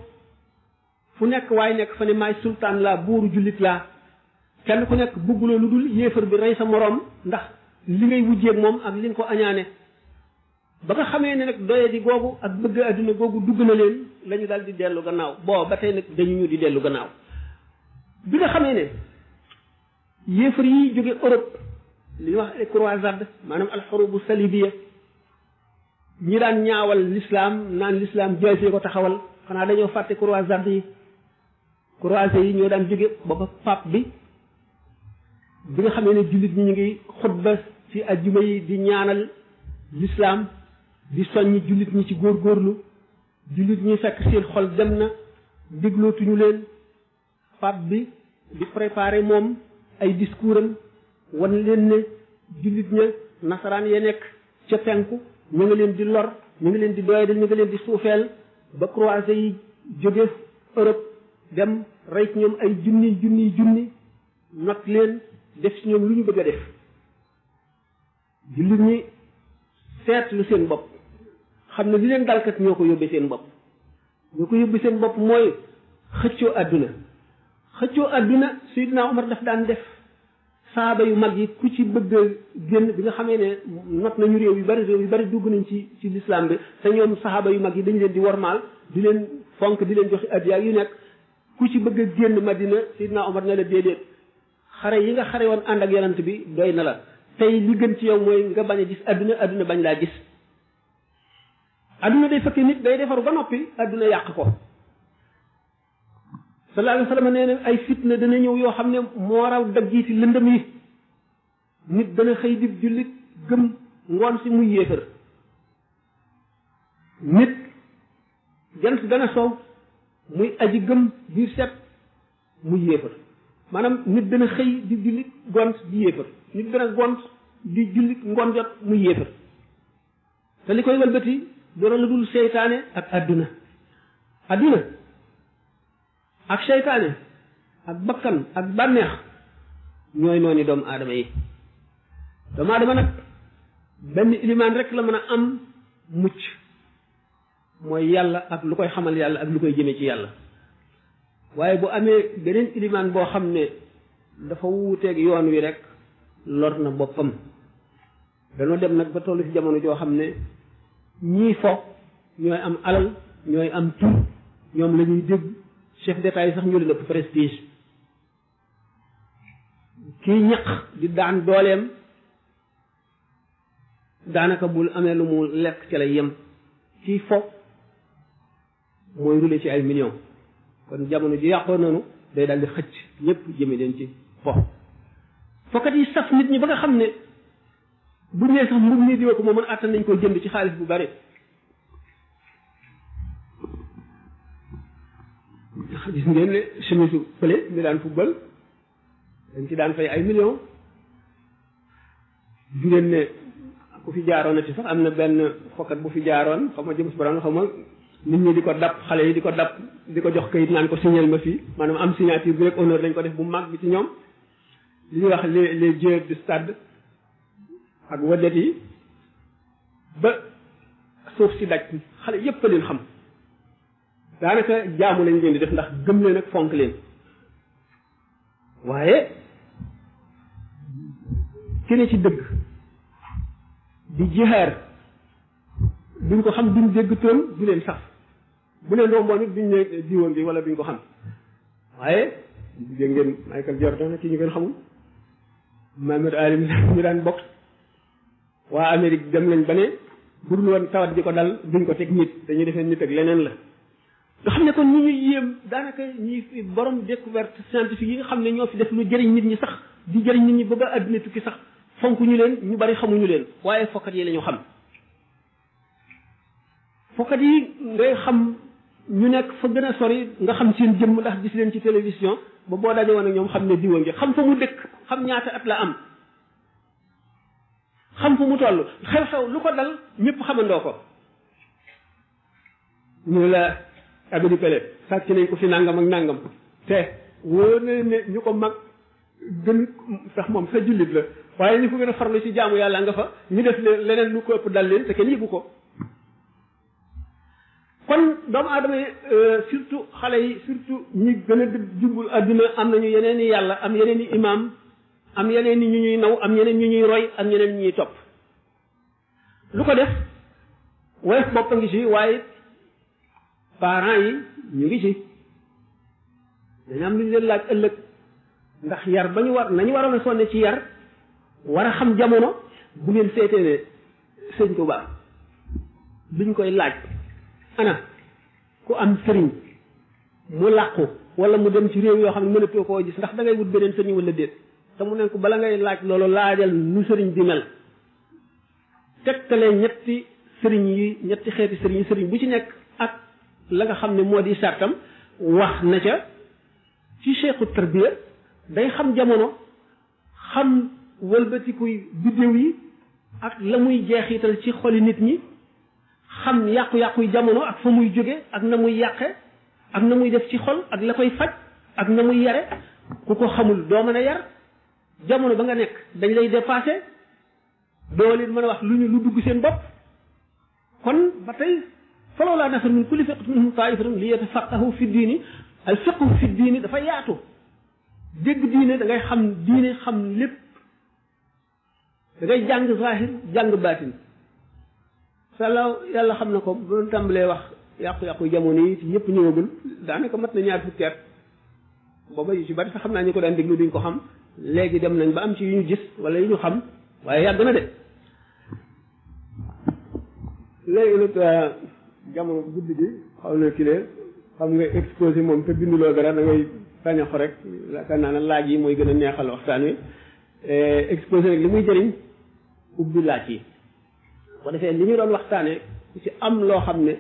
fu nekk waaye nekk fa ne maay sultaan laa buuru jullit laa kenn ku nekk bugguloo lu dul yéefar bi rey sa moroom ndax li ngay wujjeeg moom ak li nga ko añaane ba nga xamee ne nag doye di googu ak bëgg adduna googu dugg na leen la ñu daal di dellu gannaaw boo ba tey nag dañu ñu di dellu gannaaw bi nga xamee ne yéefar yi jóge Europe li ñuy wax ay croisade maanaam alxurubu salibiya ñi daan ñaawal l'islam naan l'islam jaasee ko taxawal xanaa dañoo fàtte croisade yi croisé yi ñoo daan jóge booba pape bi nga xamee ne jullit ñi ñu ngi xutba ci ajjuma yi di ñaanal l'islam di soññ jullit ñi ci góorgóorlu jullit ñi fekk seen xol dem na déglootuñu leen pape bi di préparé moom ay discours am wan leen ne jullit ña nasaraan ya nekk ca penku ñu ngi leen di lor ñu ngi leen di doyadal ñu ngi leen di suufeel ba croisé yi jóge Europe dem rey ci ñoom ay junni not leen def ci ñoom lu ñu bëgg a def jullit ñi seetlu seen bopp xam ne li leen dalkat ñoo ko yóbbee seen bopp mooy xëccoo àdduna Seydina Omar daf daan def saaba yu mag yi ku ci bëgg a génn bi nga xamee ne not nañu réew yu bari dugg nañ ci lislaam bi te ñoom saaba yu mag yi dañu leen di wormaal di leen fonk di leen joxe addiya yu nekk ku ci bëgg a génn Madina Seydina Omar ne la déedéet xare yi nga xare woon ànd ak yonent bi doy na la tey li gën ci yow mooy nga bañ a gis adduna bañ laa gis adduna day fekkee nit day defaru ba noppi adduna yàq ko sallallahu alayhi wa sallam nee na ay fitna dana ñëw yoo xam ne moo raw daggiiti lëndëm yi nit dana xëy di jullit gëm ngoon si muy yéefar nit jant dana sow muy aji gëm biir set muy yéefar maanaam nit dana xëy di jullit gont di yéefar nit dana gont di jullit ngoon jot muy yéefar te li koy walbati dara lu dul seytaane ak adduna ak seytaane ak bakkan ak bànneex ñooy noonu doomu aadama yi doomu aadama nag benn ilimaan rek la mën a am mucc mooy yàlla ak lu koy xamal yàlla ak lu koy jëme ci yàlla waaye bu amee beneen ilimaan boo xam ne dafa wuuteeg yoon wi rek lor na boppam dañoo dem nag ba tollu ci jamono joo xam ne ñii fo ñooy am alal ñooy am tur ñoom la ñuy dégg chef d'état yi sax ñu leen ëpp prestige kii ñaq di daan dooleem daanaka bul amee lu mu lekk ca lay yem kii fo mooy rule ci ay millions kon jamono ji yàqoo noonu day daal di xëcc ñëpp jëme leen ci fo fokkat yi saf nit ñi ba nga xam ne bu nee sax mbub nii diwa ko moo mën àttan nañ ko jënd ci xaalis bu bari gis ngeen ne chemise fële mi daan football dañ ci daan fay ay millions gis ngeen ne ku fi jaaroon na ci sax am na benn fokkat bu fi jaaroon xaw ma James Brown xaw ma nit ñi di ko dab xale yi di ko dab di ko jox kayit naan ko signal ma fii maanaam am signature bi rek honneur dañ ko def bu mag bi ci ñoom li ñuy wax les dieux du stade ak wadet yi ba suuf si daj xale yépp a leen xam daanaka jaamu lañ leen di def ndax gëm leen ak fonk leen waaye kene ci dëgg di jihaar duñ ko xam duñ dégg toon du leen saf bu leen romboon it duñ ne diwoon bi wala duñ ko xam waaye dégg ngeen Michael Jordan ci ñu ngeen xamul Muhammad Ali mi daan boxe waa Amérique dem nañ ba ne pour lu woon tawat di ko dal duñ ko teg nit dañuy defee nit ak leneen la nga xam ne kon ñi ñuy yéem daanaka ñi borom découverte scientifique yi nga xam ne ñoo fi def lu jëriñ nit ñi sax di jëriñ nit ñi ba àdduna tukki sax fonk ñu leen ñu bari xamuñu leen waaye fokkat yi la ñu xam fokkat yi ngay xam ñu nekk fa gën a sori nga xam seen jëmm ndax gis leen ci télévision ba boo daje woon ak ñoom xam ne diwa ngi xam fa mu dëkk xam ñaata at la am xam fu mu toll xew-xew lu ko dal ñëpp xamandoo ko ñu la abedi pele sàcc nañ ko fi nangam ak nangam te wóor na ne ñu ko mag gën sax moom sa jullit la waaye ñu ko gën a farlu ci jaamu yàlla nga fa ñu def leneen lu ko ëpp dal leen te kenn yëgu ko kon doomu aadama yi surtout xale yi surtout ñi gën a jubul adduna am nañu yeneen i yàlla am yeneen i imaam am yeneen i ñu ñuy naw am yeneen ñu ñuy roy am yeneen ñu ñuy topp lu ko def woyof bopp a ngi ci waaye parents yi ñu ngi ci dañu am lu ñu leen laaj ëllëg ndax yar ba ñu war nañu waroon a sonne ci yar war a xam jamono bu ngeen seetee ne sëñ Tuubaa biñ koy laaj ana ku am sëriñ mu làqu wala mu dem ci réew yoo xam ne mënatoo koo gis ndax da ngay wut beneen sëriñ wala déet te mu ne ko bala ngay laaj loolu laajal nu sëriñ di mel tegtale ñetti sëriñ yi ñetti xeeti sëriñ yi sëriñ bu ci nekk ak la nga xam ne moo di sartam wax na ca ci cheikhu tarbiya day xam jamono xam wëlbatikuy biddéew yi ak la muy jeexital ci xoli nit ñi xam yàqu-yàquy jamono ak fa muy jóge ak na muy yàqe ak na muy def ci xol ak la koy faj ak na muy yare ku ko xamul doo mën a yar jamono ba nga nekk dañ lay dépassé doo leen mën a wax lu dugg seen bopp kon ba tey falawlaa nafara min kulli firqatin minhum taa'ifatun li yatafaqqahu fi diini al fiqhu fi diini dafa yaatu dégg diine da ngay xam diine xam lépp da ngay jàng zahir jàng baatin salaw yàlla xam na ko bu doon tàmbalee wax yàqu-yàqu jamono yi ci ñëpp ñëwagul daanaka mat na ñaar fukki at booba yu ci bari sax xam naa ñu ko daan déglu duñ ko xam léegi dem nañ ba am ci yu ñu gis wala yu ñu xam waaye yàgg na de léegi nag jamono guddi gi xaw na kile xam nga exposé moom te binduloo dara da ngay sañaxu rek yaakaar naa ne laaj yi mooy gën a neexal waxtaan wi exposé nag li muy jëriñ ubbi laaj yi ko defee li ñu doon waxtaane ci am loo xam ne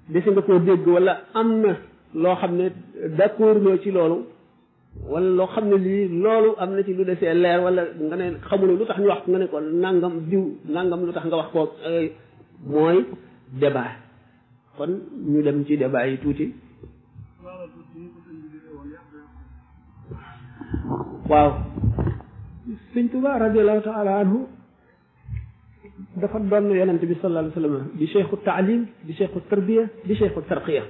desi nga koo dégg wala am na loo xam ne d'accord loo ci loolu wala loo xam ne lii loolu am na ci lu desee leer wala nga ne xamuloo lu tax ñu wax nga ne ko nangam diw nangam lu tax nga wax ko mooy débat kon ñu dem ci débat yi tuuti waaw sëñ Tuubaa radiyallahu taala anhu dafa doon yonente bi sallallahu alayhi wa sallam di cheikhu taalim di cheikhu tarbiya di cheikhu tarqiya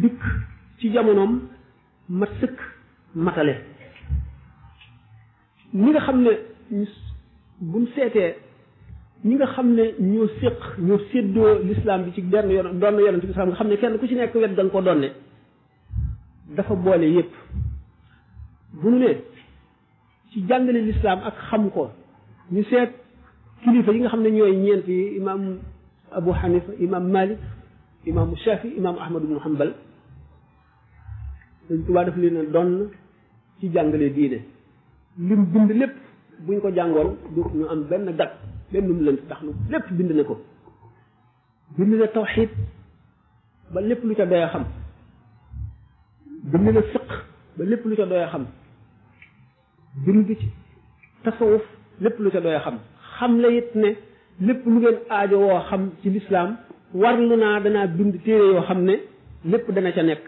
dikk ci jamonoom mat sëkk matale ñi nga xam ne buñ seetee ñi nga xam ne ñoo séddoo l'islam bi ci benn yoon doon yonente bi nga xam ne kenn ku ci nekk wet danga ko donne dafa boole yépp bu nu ne ci jàngale l'islam ak xam ko ñu seet kilifa yi nga xam ne ñooy ñeent yi imam Abu Hanifa imam Malik imam Shafi imam Ahmad ibn Hanbal Sëñ Tuubaa daf leen a doon ci jàngale diine lim bind lépp buñ ko jàngoon du ñu am benn gat benn mu lënt ndax lu lépp bind na ko bind na tawxiid ba lépp lu ca doy a xam bind na fiq ba lépp lu ca doy a xam bind ci tasawuf lépp lu ca doy a xam la it ne lépp lu ngeen aajo woo xam ci lislaam warlu naa danaa bind téere yoo xam ne lépp dana ca nekk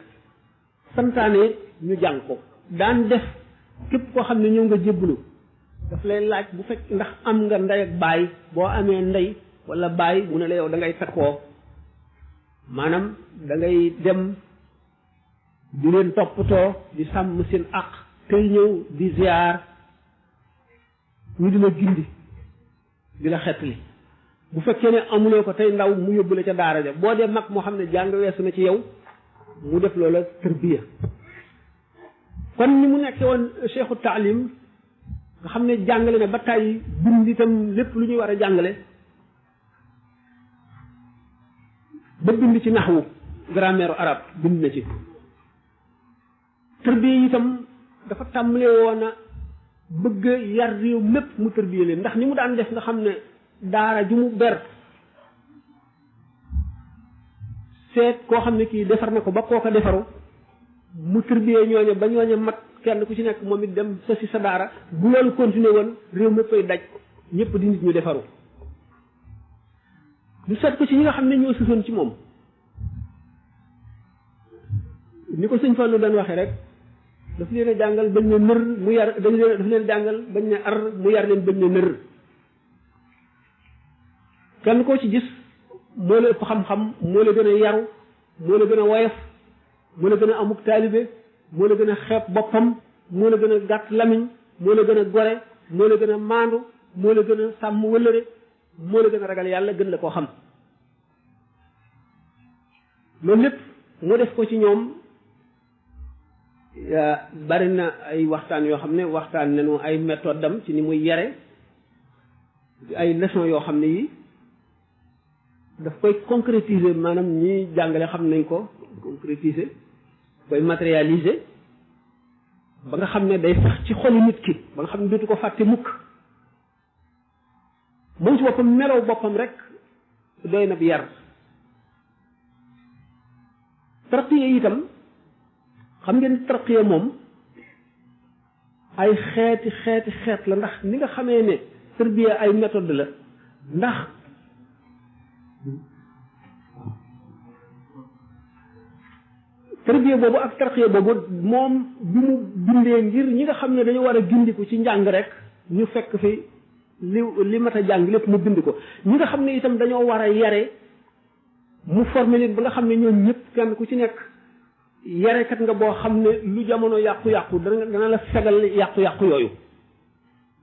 santaane ñu jàng ko daan def képp koo xam ne ñëw nga jébbalu daf lay laaj bu fekk ndax am nga ndey ak baay boo amee ndey wala baay mu ne la yow da ngay takkoo maanaam da ngay dem di leen toppatoo di sàmm seen àq tey ñëw di ziar ñu di la gindi di la xettali bu fekkee ne amuloo ko tey ndaw mu yóbbu la ca daara ja boo dee mag moo xam ne jàng weesu na ci yow mu def loola tërbiya kon ni mu nekkee woon cheikhu taalim nga xam ne jàngale ne ba tàyyi bind itam lépp lu ñuy war a jàngale ba bind ci naxwu grammaire arabe bind na ci tërbiya itam dafa tàmbale woon a bëgg yar réew mépp mu tërbiya leen ndax ni mu daan def nga xam ne daara ju mu ber seet koo xam ne kii defar na ko ba koo ko defaru mu tërbiyee ñooñe ba ñooñe mat kenn ku ci nekk moom it dem sa si sa daara bu loolu continuer woon réew mépp ay daj ñëpp di nit ñu defaru du seet ko ci ñi nga xam ne ñoo susoon ci moom ni ko sëñ Fallu daan waxee rek daf leen a jàngal bañ ne nër mu yar daf leen jàngal bañ ne ar mu yar leen bañ ne nër kenn koo ci gis moo la ëpp xam-xam moo la gën a yaru moo la gën a woyof moo la gën a amuk taalibe moo la gën a xeeb boppam moo la gën a gàtt lamiñ moo la gën a gore moo la gën a maandu moo la gën a sàmm wëllëre moo la gën a ragal yàlla gën la koo xam loolu lépp mu def ko ci ñoom bari na ay waxtaan yoo xam ne waxtaan nañu ay méthode am ci ni muy yare ay leçon yoo xam ne yi daf koy concrétiser maanaam ñi jàngale xam nañ ko concrétiser koy matérialiser ba nga xam ne day sax ci xolu nit ki ba nga xam ne dootu ko fàtte mukk moom ci boppam melow boppam rek doy na bi yar tarqiya itam xam ngeen tarqiya moom ay xeet la ndax ni nga xamee ne tarbiya ay méthode la ndax tarbiya boobu ak tarqiya boobu moom bi mu bindee ngir ñi nga xam ne dañu war a gindiku ci njàng rek ñu fekk fi li mat a jàng lépp mu bind ko ñi nga xam ne itam dañoo war a yare mu formé nit ba nga xam ne ñoom ñëpp kenn ku ci nekk yarekat nga boo xam ne lu jamono yàqu-yàqu dana la fegal yàqu-yàqu yooyu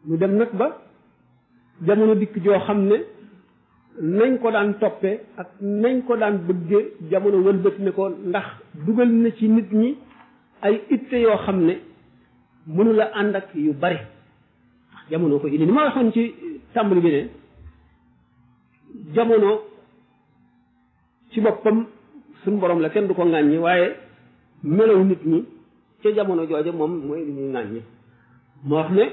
ñu dem nag ba jamono dikk joo xam ne nañ ko daan toppee ak nañ ko daan bëggee jamono wëlbati ne ko ndax dugal na ci nit ñi ay itte yoo xam ne mënula ànd ak yu bari jamono ko indi ni ma waxoon ci tàmbali bi ne jamono ci boppam suñu borom la kenn du ko ŋàññi waaye melaw nit ñi ca jamono jooja moom mooy li ñuy ŋàññi moo wax ne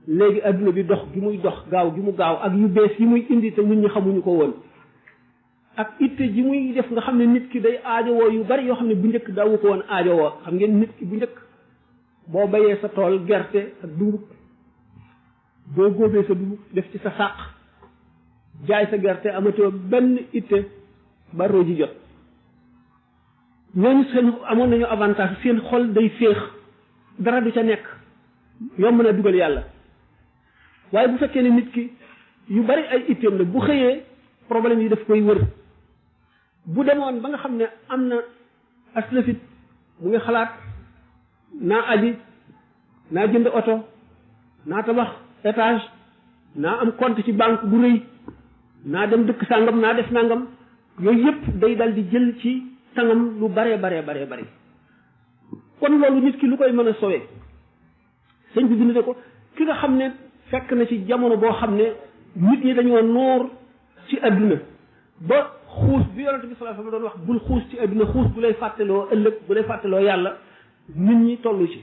léegi adduna bi dox gi muy dox gaaw gi mu gaaw ak yu bees yi muy indi te nit ñi xamuñu ko woon ak itte ji muy def nga xam ne nit ki day aajowoo yu bari yoo xam ne bu njëkk daawu ko woon aajowoo xam ngeen nit ki bu njëkk boo bayee sa tool gerte ak dugub boo góobee sa dugub def ci sa sàq jaay sa gerte amatoo benn itte ba roo ji jot ñooñu seen amoon nañu avantage seen xol day féex dara du ca nekk yomb na dugal yàlla waaye bu fekkee ne nit ki yu bari ay itteem la bu xëyee problème yi daf koy wër bu demoon ba nga xam ne am na aslafit mu ngi xalaat naa aji naa jënd oto naa tabax étage naa am compte ci banque bu rëy naa dem dëkk sàngam naa def nangam yooyu yëpp day dal di jël ci tangam lu bare kon loolu nit ki lu koy mën a sowee sëñ bi bind ne ko ki nga xam ne fekk na ci jamono boo xam ne nit ñi dañoo noor ci adduna ba xuus bi yonente bi sallallahu alayhi wasallam doon wax bul xuus ci adduna xuus bu lay fàttaloo ëllëg bu lay fàttaloo yàlla nit ñi tollu ci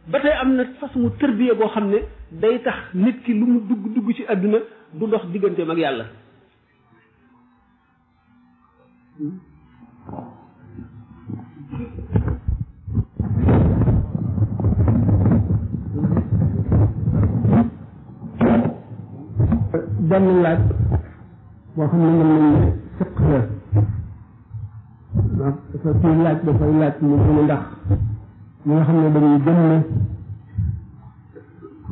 ba tey am na façon mu tërbiye boo xam ne day tax nit ki lu mu dugg ci adduna du dox digganteem ak yàlla benn laaj boo xam ne mën nañ fiq la ndax dafa kii laaj dafay laaj mu ne ndax ñi nga xam ne dañuy gëm ne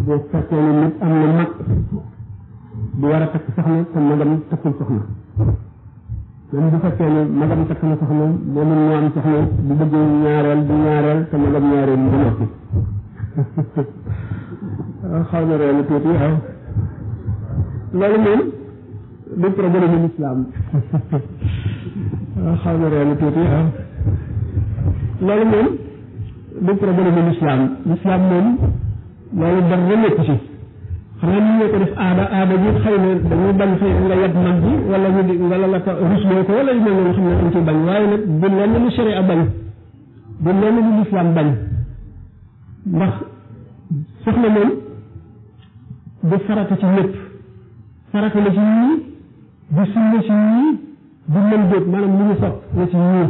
boo fekkee ne nit am na mag bu war a takk soxna te magam takkul soxna même bu fekkee ne magam takk na soxna moom moo am soxna bu bëggee ñaareel du ñaareel te magam ñaareel mu noppi xaw na reelu tuuti waaw loolu moom du problème l'islam xaw na reelu tuuti waaw loolu moom du problème l'islam moom loolu dara nekk ci xanaa ñu ñoo ko def aada bi xëy na dañuy bañ xëy nga yab mag bi wala ñu di wala la ko rusloo ko wala yu mel noonu xam ne dañ ciy bañ waaye nag du lenn lu sharia bañ du lenn lu l'islam bañ ndax soxna moom du farata ci lépp farata la ci ñii du sunna ci ñii du mën dóot maanaam lu ñu sopp la ci ñii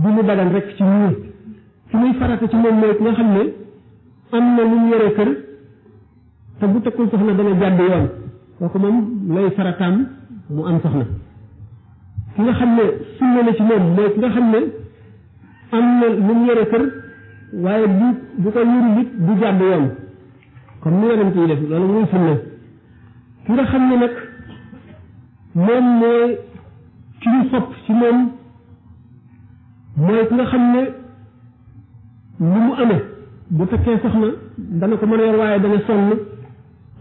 du lu dagan rek ci ñii fi muy farata ci moom mooy nga xam ne am na lu mu yore kër te bu takkul soxna dana jàdd yoon kooku moom lay farataam mu am soxna ki nga xam ne sunna la ci moom mooy ki nga xam ne am na lu mu yore kër waaye bu ko yuru nit du jàdd yoon comme ni yonent yi def loolu muy sunna ki nga xam ne nag moom mooy ki ñu sopp ci moom mooy ki nga xam ne lu mu amee bu takkee soxna dana ko mën a yor waaye dana sonn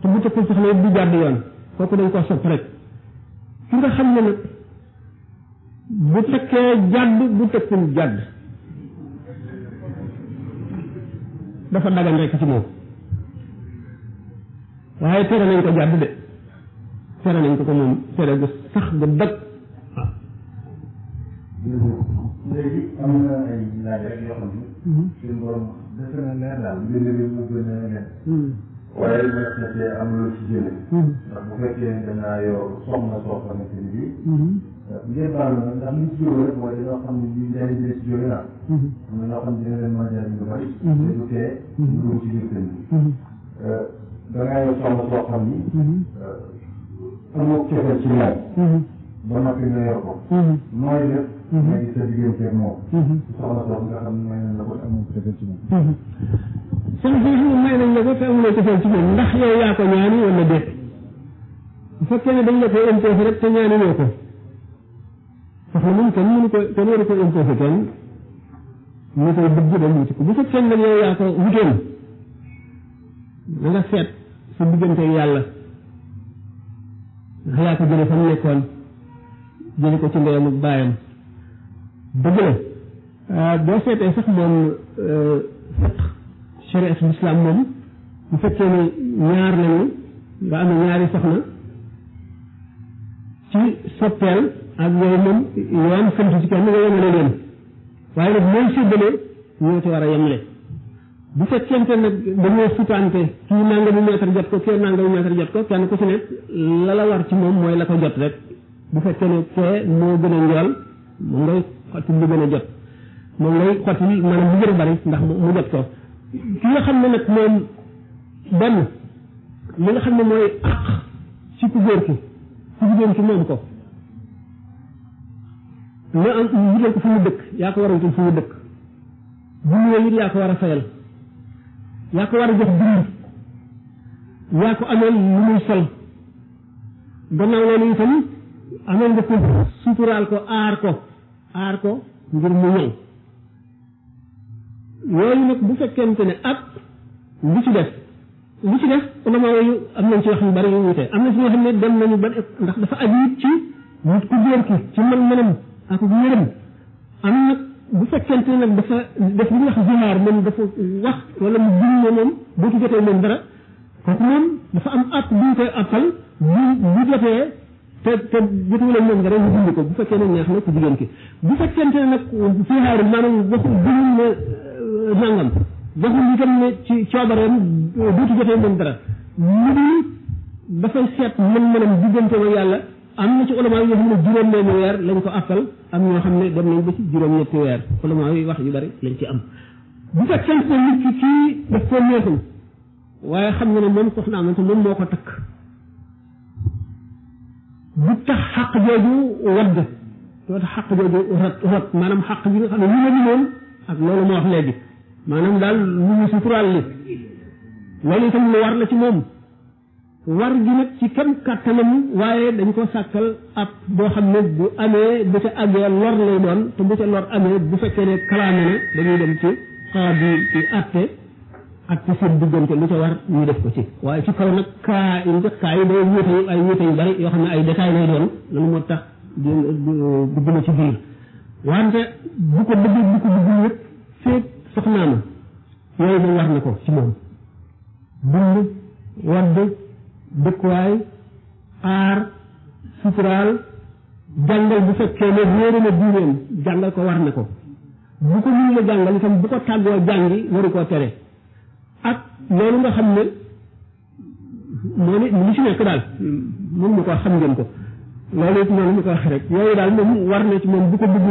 te bu takkul soxna yëpp du jàdd yoon kooku dañ ko sopp rek ki nga xam ne nag bu takkee jàdd bu takkul jàdd dafa dagan rek ci moom waaye tere nañ ko jàdd de tere nañ ko moom tere gu sax gu dëgg waaw. léegi am na ay laaj rek yoo xam ni. suñu borom def na leer daal mbind mi mu gën a leer. waaye mos na cee am lu ci jëlee. ndax bu fekkee ne danaa yor soxna soo xamante ni bii. ngeen baal na ndax li ci jóge rek mooy dañoo xam ne lii day jëlee ci jóge naa. am na ñoo xam ne dina leen mën a jëriñ lu bari. te du tee ñu ci biir kër gi. dangaa yor soxna soo xam ni. amoo cofeel ci moom. ba noppi nga yor ko. nooy def. nga gis sa diggante ak moom. soxna soo nga xam ne may nañ la ko amoo cofeel ci moom. soxna si nga xam ne may nañ la ko te amuloo cofeel ci moom ndax yow yaa ko ñaani wala déet bu fekkee ne dañ la koy imposé rek te ñaani woo ko soxna moom kenn mënu ko kenn waru ko imposé kenn ñu koy bëgg dem wuti ko bu fekkee nag yow yaa ko wutoon na nga seet sa diggante yàlla ndax yaa ko jële fa mu nekkoon jële ko ci ndeyam ak baayam dëgg la boo seetee sax moom fiq shariatul islam moom bu fekkee ne ñaar lañu nga am ñaari soxna ci soppeel ak yooyu moom yoon sant ci kenn nga yemale leen waaye nag mooy séddale ñoo ci war a yemle bu fekkente nag dañoo sutante kii nangami mètre jot ko kii nangami mètre jot ko kenn ku ci nekk la la war ci moom mooy la ko jot rek bu fekkee ne kee moo gën a njool moom ngay xotti lu gën a jot moom ngay xotti maanaam lu gën a bari ndax mu jot ko ki nga xam ne nag moom benn li nga xam ne mooy àq ci ku góor ki ku jigéen ki moom ko nga am jigéen ko fu mu dëkk yaa ko war a wutal fu mu dëkk bu ñëwee it yaa ko war a fayal yaa ko war a jox dund yaa ko ameel lu muy sol gannaaw loolu itam ameel nga ko suturaal ko aar ko ngir mu ñëw yooyu nag bu fekkente ne ak li ci def ulama yooyu am nañ ci wax yu bari yu wute am na ci ñoo xam ne dem nañu ba ndax dafa aju it ci nit ku góor ki ci man-manam ak yërëm am nag bu fekkente ne nag dafa def li ñuy wax zihaar moom dafa wax wala mu bind ne moom boo ci jotee moom dara kooku moom dafa am at bu ñu koy appal bu jotee te jotuwul ak moom dara ñu bind ko bu fekkee ne neex na ku jigéen ki bu fekkente ne nag zihaar maanaam waxul bind ne nangam waxul itam ne ci coobareem dootu jotee moom dara lu dul dafay seet mën-mënam diggante ak yàlla am na ci ulama yoo xam ne juróom-benni weer lañ ko appal am ñoo xam ne dem nañ ba ci juróom-ñetti weer ulama yi wax yu bari lañ ci am bu fekkente ne nit ki kii daf ko neexul waaye xam nga ne moom soxna am te moom moo ko takk bu tax xaq jooju wadd doo tax xaq jooju rot maanaam xaq bi nga xam ne lu ma moom ak loolu ma wax léegi maanaam daal lu ñu suturaal li loolu itam lu war la ci moom war gi nag ci kam kàttanam waaye dañ ko sàkkal ab boo xam ne bu amee bu ca àggee lor lay doon te bu ca lor amee bu fekkee ne kalaame na dañuy dem ci xaadi ci atte seen diggante lu ca war ñu def ko ci waaye ci kaw nag kaa yi day wéete ay wéete yu bari yoo xam ne ay détails lay doon loolu moo tax dugg na ci biir wante bu ko bëggee bu ko bëggul yëpp feeg soxnaama yooyu moom war na ko ci moom dund wadd dëkkuwaay aar suturaal jàngal bu fekkee ne wóoru na diineem jàngal ko war na ko bu ko mun la jàngal itam bu ko tàggoo jàngi waru koo tere ak loolu nga xam ne moo ne li ci nekk daal moom mu ko xam ngeen ko loolu it noonu mu ko wax rek yooyu daal moom war na ci moom bu ko bëgg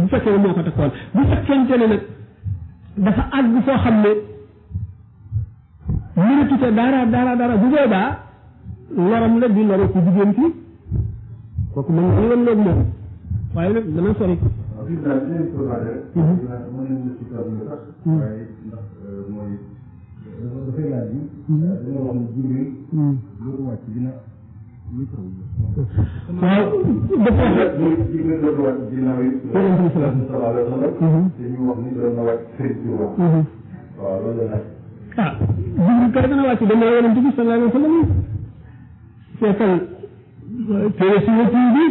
bu fekkee ne moo ko takkoon bu fekkente ne nag dafa àgg foo xam ne mënatu ca dara bu boobaa loram la di loro ku jigéen ki kooku mën nga yoon loolu moom waaye nag dana sori dafay laaj bi dañoo wax ne Jibril dootu wàcc dina waaw dafa Jibril dootu wàcc ginnaaw yi sallallahu alayhi wa sallam te ñu wax ni doon na wàcc Sëriñ Tuuba waaw loolu la laaj Jibril kay dana wàcc dana yonent bi sallallahu alayhi wa sallam seetal téere si wati bi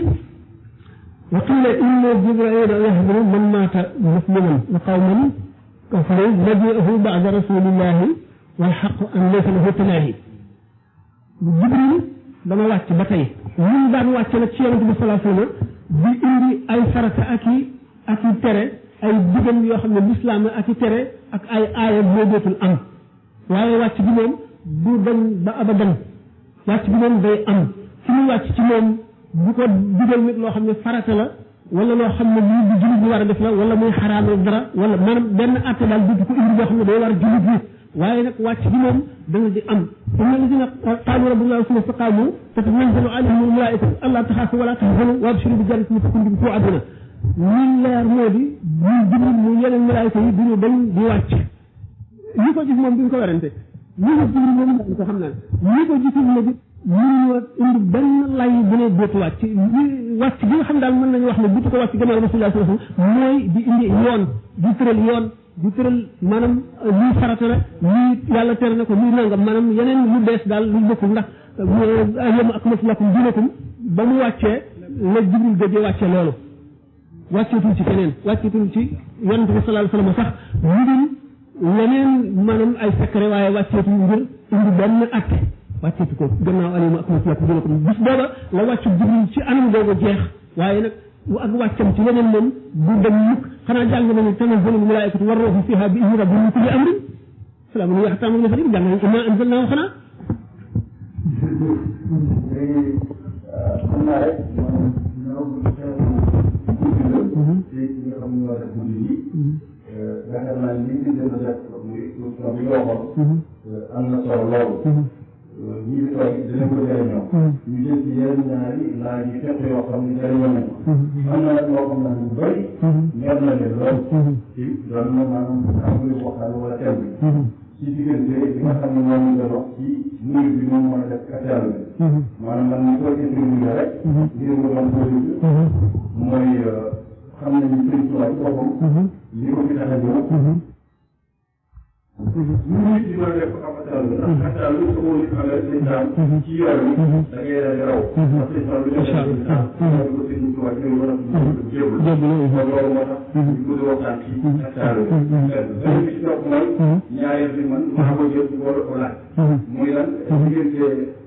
wa qila inna Jibrila yahduru man maata musliman wa qawman kafaru maji'uhu ba'da rasulillahi wal haqqu an laysa lahu tanaahi Jibril dama wàcc ba tey ñun daan wàcc nag ci yonent bi sallallahu alayhi wa sallam di indi ay farata ak i tere ay digal yoo xam ne lislaam ak i tere ak ay aaya moo dootul am waaye wàcc bi moom du dañ ba abadan wàcc bi moom day am fi mu wàcc ci moom bu ko digal nit loo xam ne farata la wala loo xam ne lii bu jullit bi war a def la wala muy xaraamal dara wala maanaam benn atte daal du ko indi boo xam ne day war a jullit bi waaye nag wàcc bi moom dana di am inna alladina qaalu rabbuna summa istaqaamu tatanazzalu alayhim almalaikatu allaa taxaafu wala tahzanu wa abshiru bi jannatin kuntum tuu'aduuna li leer moo di ñu Jibril mu yeneen malaayika yi duñu dañ di wàcc ñi ko gis moom duñ ko werante ñi ko Jibril moom dañ ko xam naa ñi ko gisul nag mënuñoo indi benn lay bu ne dootu wàcc wàcc bi nga xam daal mën nañu wax ne butu ko wàcc gannaaw Rasulullah sallallahu alayhi wasallam mooy di indi yoon di tëral yoon di tëral maanaam lii farata la lii yàlla tere na ko lii nangam maanaam yeneen lu bees daal lu bokkul ndax alyawma akmaltu lakum diinakum ba mu wàccee la Jibril gëjee wàccee loolu wàcceetul ci keneen wàcceetul ci yonent bi sallallahu alayhi wasallam sax lu dul leneen maanaam ay secret waaye wàcceetul ngir indi benn acte wàcceetu ko gannaaw alyawma akmaltu lakum diinakum bis booba la wàccu Jibril ci anam googu jeex waaye nag ak wàccam ci leneen moom bu dem mukk xanaa jàng nañu tanazzalul malaa'ikatu war ruuhu fiihaa bi izni rabbihim min kulli amrin salaamun hiya hattaa matla'il fajr jàng nañu innaa anzalnaahu xanaa léegi xam naa rek maanaam ñoo guddi la ci nga xam ne ñoo def guddi yi yaakaar naa ni ñu gën a def muy bi nga waxoon am na solo loolu ñii di toog dinañ ko jëriñoo ñu jël ci yeneen ñaari laaj yi fekk yoo xam ne jëriñoo nañ ko am na nag loo xam ne lu bëri ñor na leen lool ci doon na maanaam amul waxtaan wala thème bi ci diggante bi nga xam ne moom nga dox ci nuyu bi moom mën a def kacaal bi maanaam man ñu koy intervenir rek ngir nga mën koo dégg mooy xam nañu Sëriñ Tuubaa ci boppam li ko fi tax a ñëw ñu nit di mën a def ab kacaal bi ndax kacaal bi sa wóor amee sëñ daam ci yoon bi da ngay daal di raw ndax sëñ daam lu ñu def sëñ daam ko Sëriñ Tuubaa ci wala jébul kon loolu moo tax ñu bëgg waxtaan ci kacaal bi benn bi ci topp mooy ñaareel bi man maa ko jël war ko laaj muy lan diggante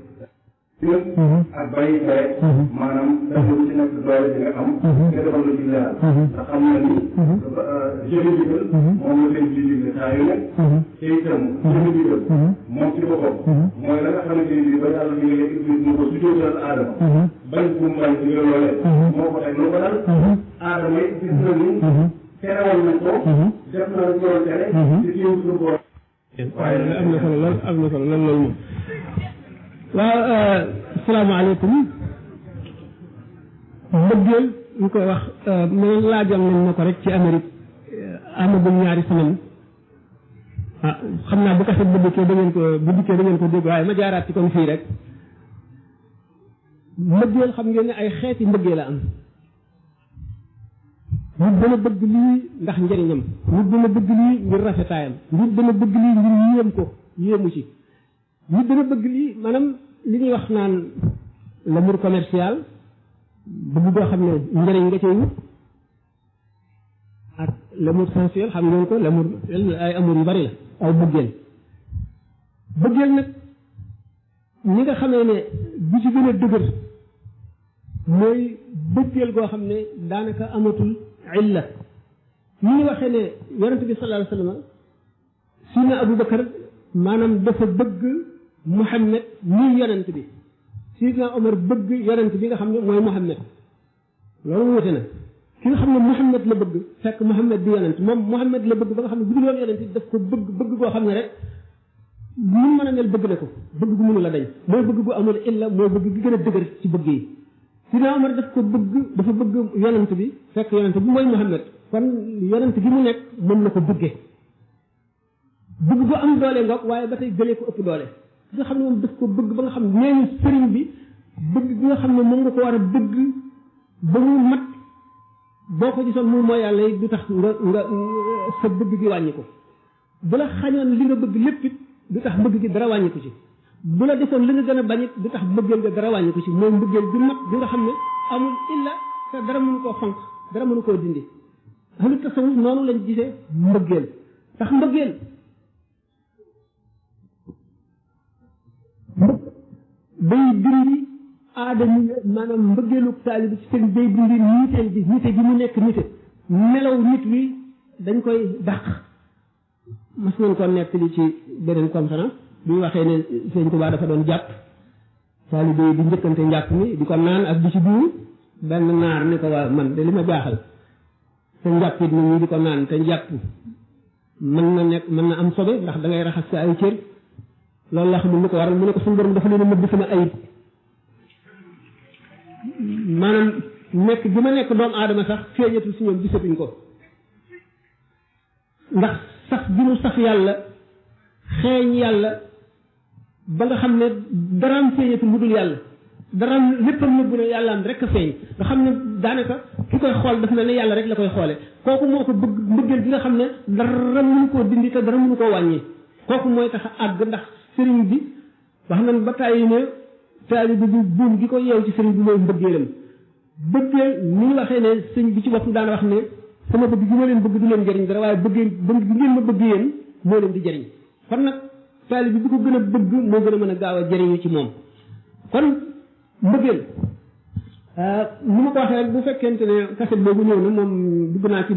ak bàyyi tere maanaam dafa ci nekk doole bi nga am nga defal la ci leeral ndax xam na ni jëfe ndigal moom la leen di digle saa yu nekk te itam jëfe ndigal moom ci boppam mooy la nga xamante ni bi ba yàlla digalee Iblis mu ko su jóotal aadama bañ bu mu bañ digal loolee moo ko teg lu ko dal aadama yi gis na ni terewal nañ ko def na la ñoon tere te teew suñu borom waaye am na solo lool am na solo lool loolu moom waaw asalaamaaleykum mbëggeel ñu koy wax man laajoon nañ ma ko rek ci Amérique amagul ñaari semaine ah xam naa bu kaset bu dikkee da ngeen ko dégg waaye ma jaaraat ci kon fii rek mbëggeel xam ngeen ne ay xeeti mbëggeel la am nit dana bëgg lii ndax njëriñam nit dana bëgg lii ngir rafetaayam nit dana bëgg lii ngir yéem ko yéemu ci nit dana bëgg lii maanaam li ñuy wax naan l'amour commercial bëgg boo xam ne njëriñ nga cay wut ak l'amour sensuel xam ngeen ko l'amour ay amour yu bari la ay bëggeel nag ñi nga xamee ne bu ci gën a dëgër mooy bëggeel goo xam ne daanaka amatul illa ñi ñu waxee ne yonente bi sallallahu alayhi wa sallam sina Abu Bakar maanaam dafa bëgg Muhammad nii yonent bi Sidna Omar bëgg yonent bi nga xam ne mooy Muhammad loolu wute na ki nga xam ne Muhammad la bëgg fekk Muhammad di yonent moom Muhammad la bëgg ba nga xam ne bu dul woon yonent bi daf ko bëgg goo xam ne rek lu mën a mel bëgg na ko bëgg gu mënu la dañ mooy bëgg gu amul illa mooy bëgg gi gën a dëgër ci bëgg yi Sidna Omar dafa bëgg yonent bi fekk yonent bi mooy Muhammad kon yonent gi mu nekk mën na ko bëggee bëgg gu am doole ngoog waaye ba tey gëlee ko ëpp doole ki nga xam ne moom daf ko bëgg ba nga xam ne nee ñu sëriñ bi bëgg gi nga xam ne moom nga ko war a bëgg ba mu mat boo ko gisoon muy mooy yàlla yi du tax nga sa bëgg gi wàññi ko bu la xañoon li nga bëgg lépp it du tax bëgg gi dara wàññi ko ci bu la defoon li nga gën a bañ it du tax bëggeel nga dara wàññi ko ci mooy mbëggeel bi mat bi nga xam ne amul illa te dara mënu koo xonq dara mënu koo dindi ahlu tasawuf noonu lañ gisee mbëggeel tax mbëggeel day dindi aadama maanaam mbëggeelu taalibi ci seen day dindi niteel bi nite gi mu nekk nite melaw nit wi dañ koy dàq mas nañ ko nekk li ci beneen conférence bi ñu waxee ne Sëñ Tuubaa dafa doon jàpp taalibe yi di njëkkante njàpp mi di ko naan ak di ci duur benn naar ni ko waa man de li ma jaaxal te njàpp it nit ñi di ko naan te njàpp mën na am sobe ndax da ngay raxas sa ay cër loolu la xamul lu ko waral mu ne ko suñu borom dafa leen a nëbb sama ayib maanaam nekk gi ma nekk doomu aadama sax feeñatul si ñoom gisatuñ ko ndax sax gi mu sax yàlla xeeñ yàlla ba nga xam ne daraam feeñatul lu dul yàlla dara léppam nëbbu ne yàllaam rek a feeñ nga xam ne daanaka ki koy xool daf mel ne yàlla rek la koy xoole kooku moo ko bëgg mbëggeel bi nga xam ne dara mënu koo dindi te dara mënu koo wàññi kooku mooy tax a àgg ndax sëriñ bi wax nañ ba tàyyi ne taalibe bi buum gi ko yeew ci sëriñ bi mooy mbëggeelam bëggeel ni ñu waxee ne sëñ bi ci bopp daan wax ne sama bëgg gi ma leen bëgg du leen jëriñ dara waaye bëggee bëgg bi ngeen ma bëgg yéen moo leen di jëriñ kon nag taalibe bi ko gën a bëgg moo gën a mën a gaaw a jëriñu ci moom kon mbëggeel ni ma ko waxee rek bu fekkente ne kaset boobu ñëw na moom dugg naa ci